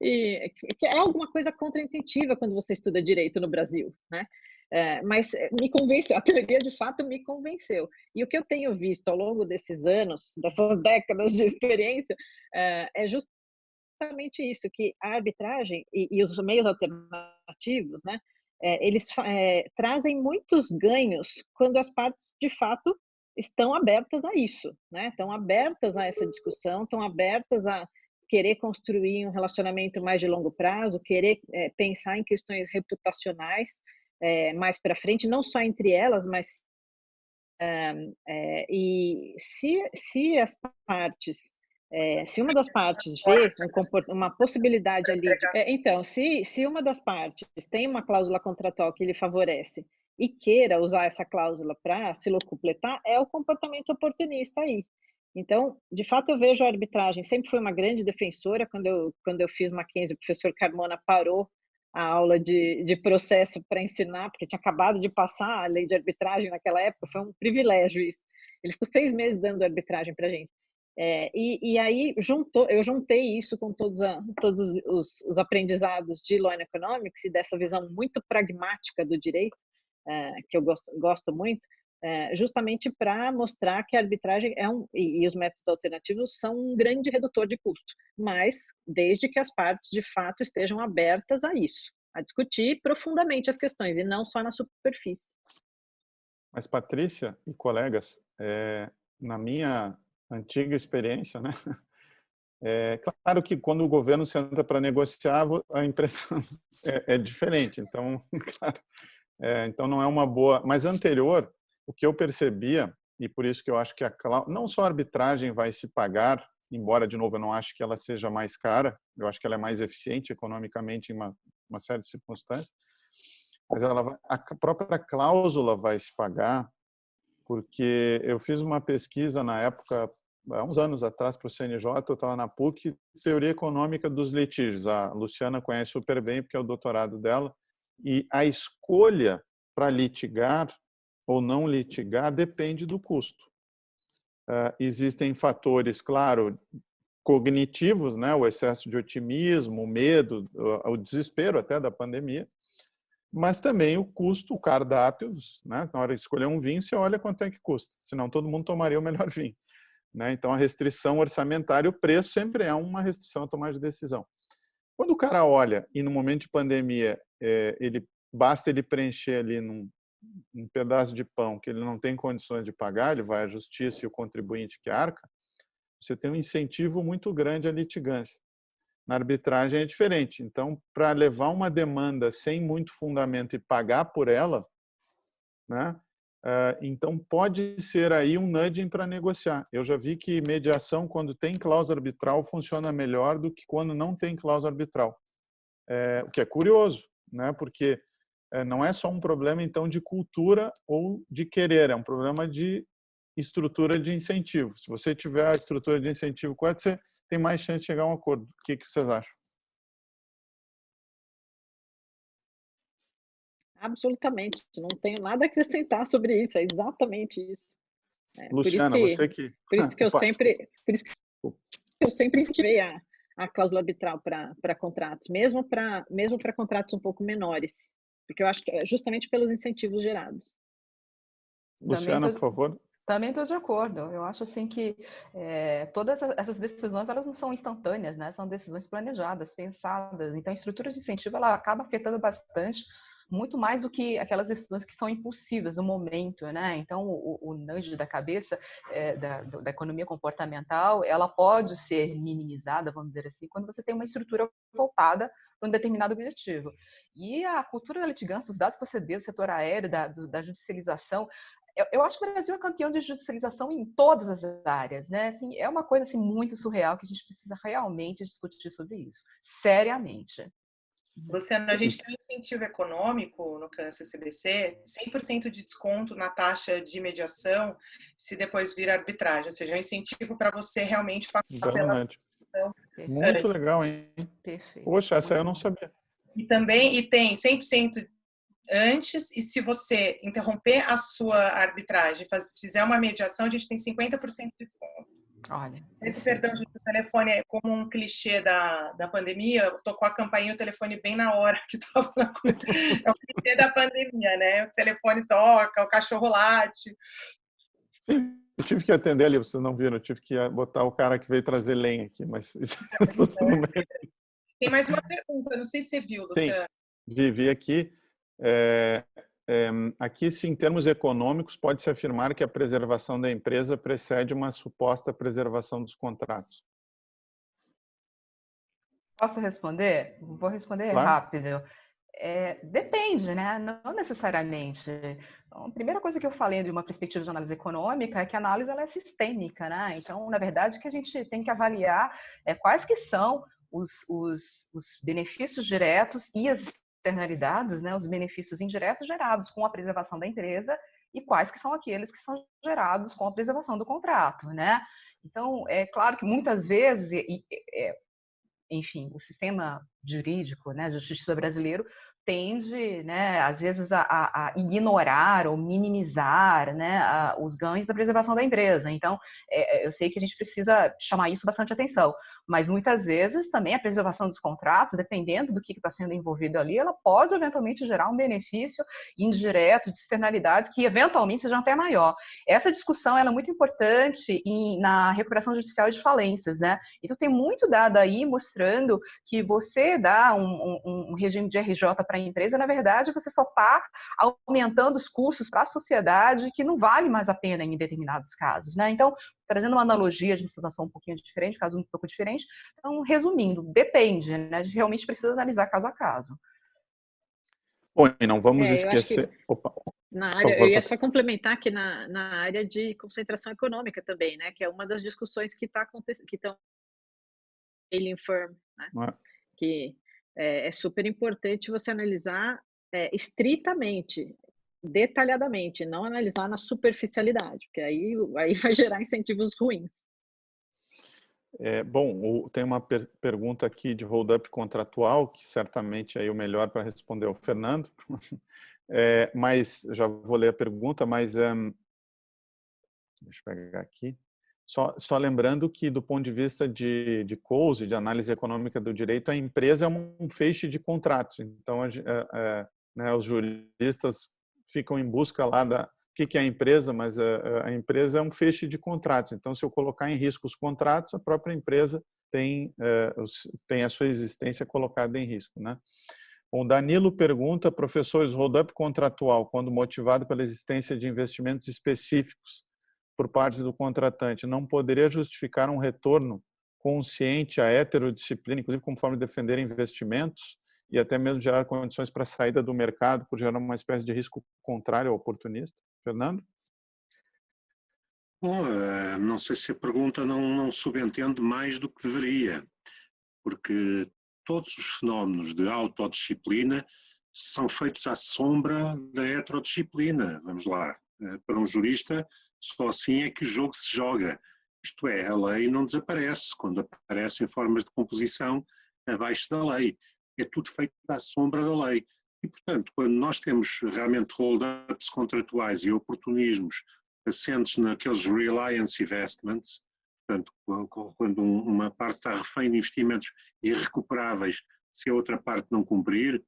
Speaker 5: E que é alguma coisa contraintuitiva quando você estuda direito no Brasil, né? Mas me convenceu, a teoria de fato me convenceu. E o que eu tenho visto ao longo desses anos, dessas décadas de experiência, é justamente isso, que a arbitragem e os meios alternativos, né, eles trazem muitos ganhos quando as partes, de fato, estão abertas a isso, né? Estão abertas a essa discussão, estão abertas a querer construir um relacionamento mais de longo prazo, querer pensar em questões reputacionais mais para frente, não só entre elas, mas e se as partes se uma das partes vê uma possibilidade ali, então, se uma das partes tem uma cláusula contratual que lhe favorece e queira usar essa cláusula para se locupletar, é o comportamento oportunista aí. Então, de fato, eu vejo a arbitragem, sempre fui uma grande defensora, quando eu fiz Mackenzie, o professor Carmona parou a aula de processo para ensinar, porque tinha acabado de passar a lei de arbitragem naquela época, foi um privilégio isso. Ele ficou 6 meses dando arbitragem para a gente. E aí eu juntei isso com todos os aprendizados de Law and Economics e dessa visão muito pragmática do direito, que eu gosto muito, justamente para mostrar que a arbitragem e os métodos alternativos são um grande redutor de custo, mas desde que as partes de fato estejam abertas a isso, a discutir profundamente as questões e não só na superfície.
Speaker 2: Mas, Patrícia e colegas, na minha antiga experiência, né? Claro que quando o governo senta para negociar, a impressão é diferente. Então, claro, então não é uma boa. Mas anterior, o que eu percebia, e por isso que eu acho que não só a arbitragem vai se pagar embora, de novo, eu não acho que ela seja mais cara, eu acho que ela é mais eficiente economicamente em uma série de circunstâncias, mas a própria cláusula vai se pagar, porque eu fiz uma pesquisa na época, há uns anos atrás, para o CNJ, eu estava na PUC, Teoria Econômica dos Litígios. A Luciana conhece super bem, porque é o doutorado dela, e a escolha para litigar ou não litigar depende do custo. Existem fatores, claro, cognitivos, né? O excesso de otimismo, o medo, o desespero até da pandemia, mas também o custo, o cardápio, né? Na hora de escolher um vinho, você olha quanto é que custa, senão todo mundo tomaria o melhor vinho, né? Então, a restrição orçamentária, o preço sempre é uma restrição a tomar de decisão. Quando o cara olha e no momento de pandemia, basta ele preencher ali um pedaço de pão que ele não tem condições de pagar, ele vai à justiça e o contribuinte que arca, você tem um incentivo muito grande à litigância. Na arbitragem é diferente. Então, para levar uma demanda sem muito fundamento e pagar por ela, né? Então pode ser aí um nudging para negociar. Eu já vi que mediação, quando tem cláusula arbitral, funciona melhor do que quando não tem cláusula arbitral. O que é curioso, né? Porque não é só um problema, então, de cultura ou de querer, é um problema de estrutura de incentivo. Se você tiver a estrutura de incentivo correta, você tem mais chance de chegar a um acordo. O que vocês acham?
Speaker 5: Absolutamente, não tenho nada a acrescentar sobre isso, é exatamente isso.
Speaker 2: Luciana, você que...
Speaker 5: Por isso que eu sempre incentivei a cláusula arbitral para contratos, mesmo para contratos um pouco menores, porque eu acho que é justamente pelos incentivos gerados.
Speaker 2: Luciana, por favor.
Speaker 3: Também estou de acordo. Eu acho assim que todas essas decisões, elas não são instantâneas, né? São decisões planejadas, pensadas. Então, a estrutura de incentivo, ela acaba afetando bastante, muito mais do que aquelas decisões que são impulsivas no momento, né? Então, o nudge da cabeça da economia comportamental, ela pode ser minimizada, vamos dizer assim, quando você tem uma estrutura voltada para um determinado objetivo. E a cultura da litigância, os dados que você deu, do setor aéreo, da judicialização, eu acho que o Brasil é campeão de judicialização em todas as áreas, né? Assim, é uma coisa assim, muito surreal que a gente precisa realmente discutir sobre isso, seriamente.
Speaker 1: Luciana, a gente tem um incentivo econômico no Câncer CBC, 100% de desconto na taxa de mediação, se depois vir arbitragem, ou seja, é um incentivo para você realmente passar pela mediação.
Speaker 2: Muito legal, hein?
Speaker 3: Perfeito.
Speaker 2: Poxa, essa eu não sabia.
Speaker 1: E tem 100% antes, e se você interromper a sua arbitragem, fizer uma mediação, a gente tem 50% de desconto.
Speaker 3: Olha,
Speaker 1: esse perdão do telefone é como um clichê da pandemia, tocou a campainha, o telefone bem na hora que estava na coisa. É o clichê da pandemia, né? O telefone toca, o cachorro late.
Speaker 2: Sim, eu tive que atender ali, vocês não viram, eu tive que botar o cara que veio trazer lenha aqui, mas
Speaker 1: Tem mais uma pergunta, não sei se você viu, Luciano.
Speaker 2: Sim, vi aqui. Aqui, sim, em termos econômicos, pode-se afirmar que a preservação da empresa precede uma suposta preservação dos contratos.
Speaker 3: Posso responder? Vou responder
Speaker 2: Claro.
Speaker 3: rápido. Depende, né? Não necessariamente. Então, a primeira coisa que eu falei de uma perspectiva de análise econômica é que a análise ela é sistêmica, né? Então, na verdade, o que a gente tem que avaliar quais que são os benefícios diretos e as externalidades, né? Os benefícios indiretos gerados com a preservação da empresa e quais que são aqueles que são gerados com a preservação do contrato, né? Então, é claro que muitas vezes, enfim, o sistema jurídico, né, de justiça brasileiro tende, né, às vezes a ignorar ou minimizar, né, os ganhos da preservação da empresa. Então, eu sei que a gente precisa chamar isso bastante atenção, mas muitas vezes também a preservação dos contratos, dependendo do que está sendo envolvido ali, ela pode eventualmente gerar um benefício indireto de externalidades que eventualmente sejam até maior. Essa discussão ela é muito importante na recuperação judicial de falências, né? Então tem muito dado aí mostrando que você dá um regime de RJ para a empresa, na verdade, você só está aumentando os custos para a sociedade, que não vale mais a pena em determinados casos, né? Então, trazendo uma analogia de uma situação um pouquinho diferente, caso um pouco diferente, então, resumindo, depende, né? A gente realmente precisa analisar caso a caso.
Speaker 2: Bom, e não vamos esquecer... Opa.
Speaker 5: Eu ia só complementar que na área de concentração econômica também, né? Que é uma das discussões que está acontecendo, que estão alien firm, né? Que é super importante você analisar estritamente, detalhadamente, não analisar na superficialidade, porque aí vai gerar incentivos ruins.
Speaker 2: Bom, tem uma pergunta aqui de hold-up contratual, que certamente aí o melhor para responder é o Fernando. Mas já vou ler a pergunta, mas deixa eu pegar aqui. Só lembrando que, do ponto de vista de COSE, de análise econômica do direito, a empresa é um feixe de contratos. Então, né, os juristas ficam em busca lá da que é a empresa, mas a empresa é um feixe de contratos. Então, se eu colocar em risco os contratos, a própria empresa tem a sua existência colocada em risco, né? O Danilo pergunta, professores, hold-up contratual, quando motivado pela existência de investimentos específicos por parte do contratante, não poderia justificar um retorno consciente à heterodisciplina, inclusive como forma de defender investimentos e até mesmo gerar condições para a saída do mercado, por gerar uma espécie de risco contrário ao oportunista? Fernando?
Speaker 6: Bom, não sei se a pergunta não subentende mais do que deveria, porque todos os fenómenos de autodisciplina são feitos à sombra da heterodisciplina. Vamos lá, para um jurista, só assim é que o jogo se joga. Isto é, a lei não desaparece quando aparecem formas de composição abaixo da lei. É tudo feito à sombra da lei. E, portanto, quando nós temos realmente hold-ups contratuais e oportunismos assentes naqueles reliance investments, portanto, quando uma parte está refém de investimentos irrecuperáveis se a outra parte não cumprir,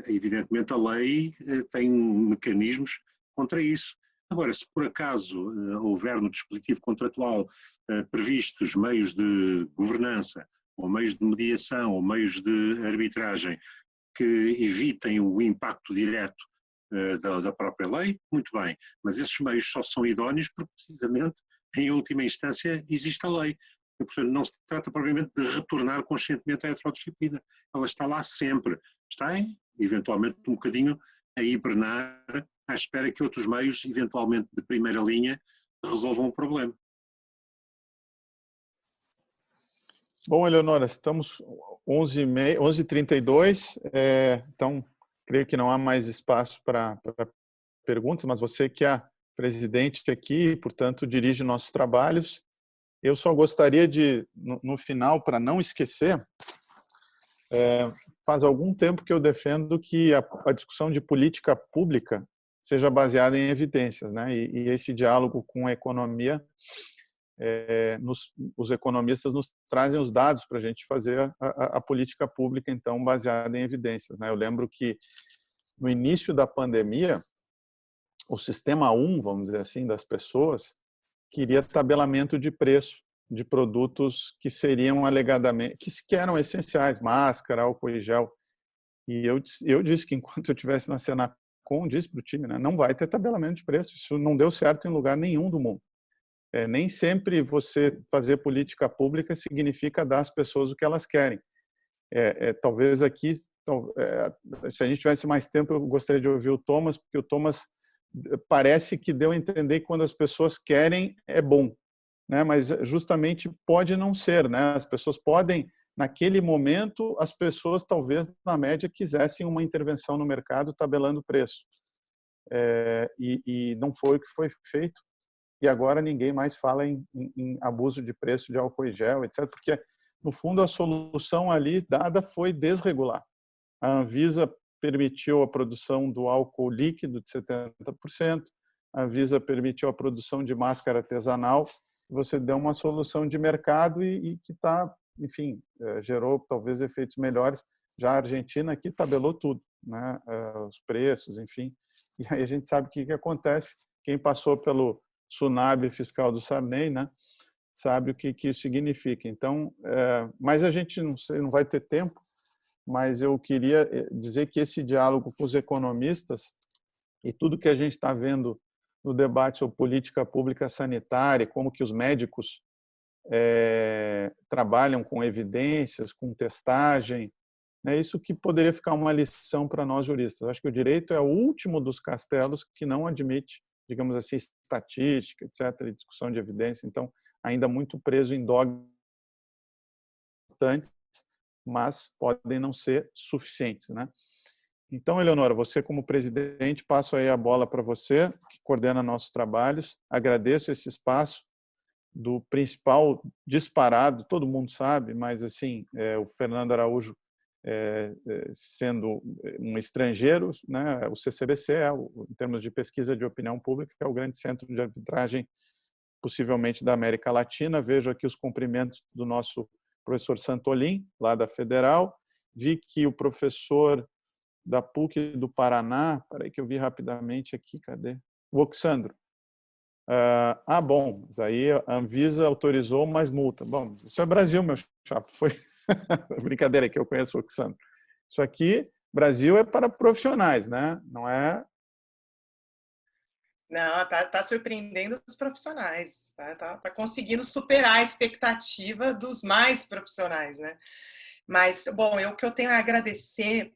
Speaker 6: evidentemente a lei tem mecanismos contra isso. Agora, se por acaso houver no dispositivo contratual previstos meios de governança, ou meios de mediação, ou meios de arbitragem que evitem o impacto direto da própria lei, muito bem, mas esses meios só são idóneos porque precisamente, em última instância, existe a lei. E, portanto, não se trata propriamente de retornar conscientemente à heterodisciplina. Ela está lá sempre. Está, eventualmente, um bocadinho a hibernar à espera que outros meios, eventualmente de primeira linha, resolvam o problema.
Speaker 2: Bom, Eleonora, estamos 11h32, então creio que não há mais espaço para perguntas, mas você que é presidente aqui, portanto, dirige nossos trabalhos. Eu só gostaria de, no final, para não esquecer, faz algum tempo que eu defendo que a discussão de política pública seja baseada em evidências, né? E esse diálogo com a economia, os economistas nos trazem os dados para a gente fazer a política pública, então, baseada em evidências, né? Eu lembro que, no início da pandemia, o sistema 1, vamos dizer assim, das pessoas, queria tabelamento de preço de produtos que seriam alegadamente, que eram essenciais, máscara, álcool e gel. E eu disse que enquanto eu estivesse na Senacom, disse para o time, né, não vai ter tabelamento de preço, isso não deu certo em lugar nenhum do mundo. Nem sempre você fazer política pública significa dar às pessoas o que elas querem. Talvez aqui, se a gente tivesse mais tempo, eu gostaria de ouvir o Thomas, porque o Thomas parece que deu a entender que quando as pessoas querem, é bom, né? Mas justamente pode não ser, né? As pessoas podem, naquele momento, as pessoas talvez, na média, quisessem uma intervenção no mercado tabelando preço. E não foi o que foi feito. E agora ninguém mais fala em abuso de preço de álcool e gel, etc., porque, no fundo, a solução ali dada foi desregular. A Anvisa permitiu a produção do álcool líquido de 70%, a Anvisa permitiu a produção de máscara artesanal, você deu uma solução de mercado e que está, enfim, gerou talvez efeitos melhores. Já a Argentina aqui tabelou tudo, né? Os preços, enfim. E aí a gente sabe o que acontece. Quem passou pelo tsunami fiscal do Sarney, né, sabe o que isso significa. Então, mas a gente não vai ter tempo, mas eu queria dizer que esse diálogo com os economistas e tudo que a gente está vendo no debate sobre política pública sanitária, como que os médicos trabalham com evidências, com testagem, É isso que poderia ficar uma lição para nós juristas. Eu acho que o direito é o último dos castelos que não admite, digamos assim, estatística, etc., e discussão de evidência. Então, ainda muito preso em dogmas, mas podem não ser suficientes, né? Então, Eleonora, você como presidente, passo aí a bola para você, que coordena nossos trabalhos. Agradeço esse espaço do principal disparado, todo mundo sabe, mas assim, o Fernando Araújo sendo um estrangeiro, né? O CCBC, em termos de pesquisa de opinião pública, é o grande centro de arbitragem, possivelmente da América Latina. Vejo aqui os cumprimentos do nosso professor Santolin, lá da Federal. Vi que o professor da PUC do Paraná, peraí que eu vi rapidamente aqui, cadê? O Oxandro. Bom, mas aí a Anvisa autorizou mais multa. Bom, isso é Brasil, meu chapa. Foi brincadeira que eu conheço o Oxandro. Isso aqui, Brasil é para profissionais, né? Não é...
Speaker 1: Não, tá surpreendendo os profissionais, tá conseguindo superar a expectativa dos mais profissionais, né? Mas, bom, o que eu tenho a agradecer,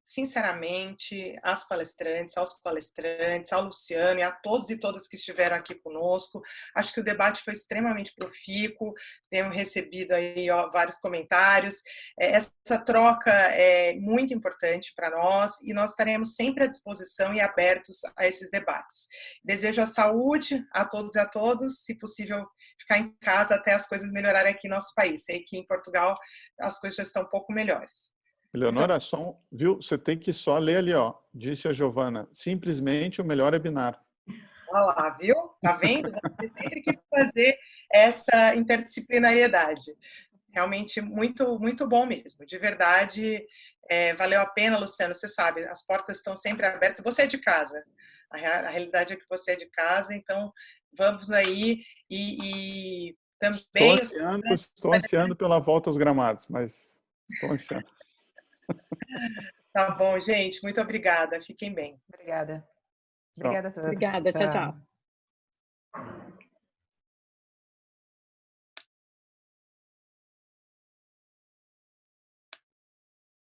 Speaker 1: sinceramente, às palestrantes, aos palestrantes, ao Luciano e a todos e todas que estiveram aqui conosco. Acho que o debate foi extremamente profícuo, tenho recebido aí vários comentários. Essa troca é muito importante para nós e nós estaremos sempre à disposição e abertos a esses debates. Desejo a saúde a todos e a todos, se possível ficar em casa até as coisas melhorarem aqui no nosso país. Sei que em Portugal as coisas já estão um pouco melhores.
Speaker 2: Leonora, viu? Você tem que só ler ali, ó. Disse a Giovana, simplesmente o melhor é binar.
Speaker 1: Olha lá, viu? Tá vendo? Você sempre que fazer essa interdisciplinariedade. Realmente muito, muito bom mesmo. De verdade, valeu a pena, Luciano. Você sabe, as portas estão sempre abertas. Você é de casa. A realidade é que você é de casa, então vamos aí e também...
Speaker 2: Estou ansiando pela volta aos gramados, mas estou ansiando.
Speaker 1: Tá bom, gente. Muito obrigada. Fiquem bem.
Speaker 3: Obrigada.
Speaker 2: Tchau.
Speaker 3: Obrigada a todos.
Speaker 5: Obrigada, tchau, tchau.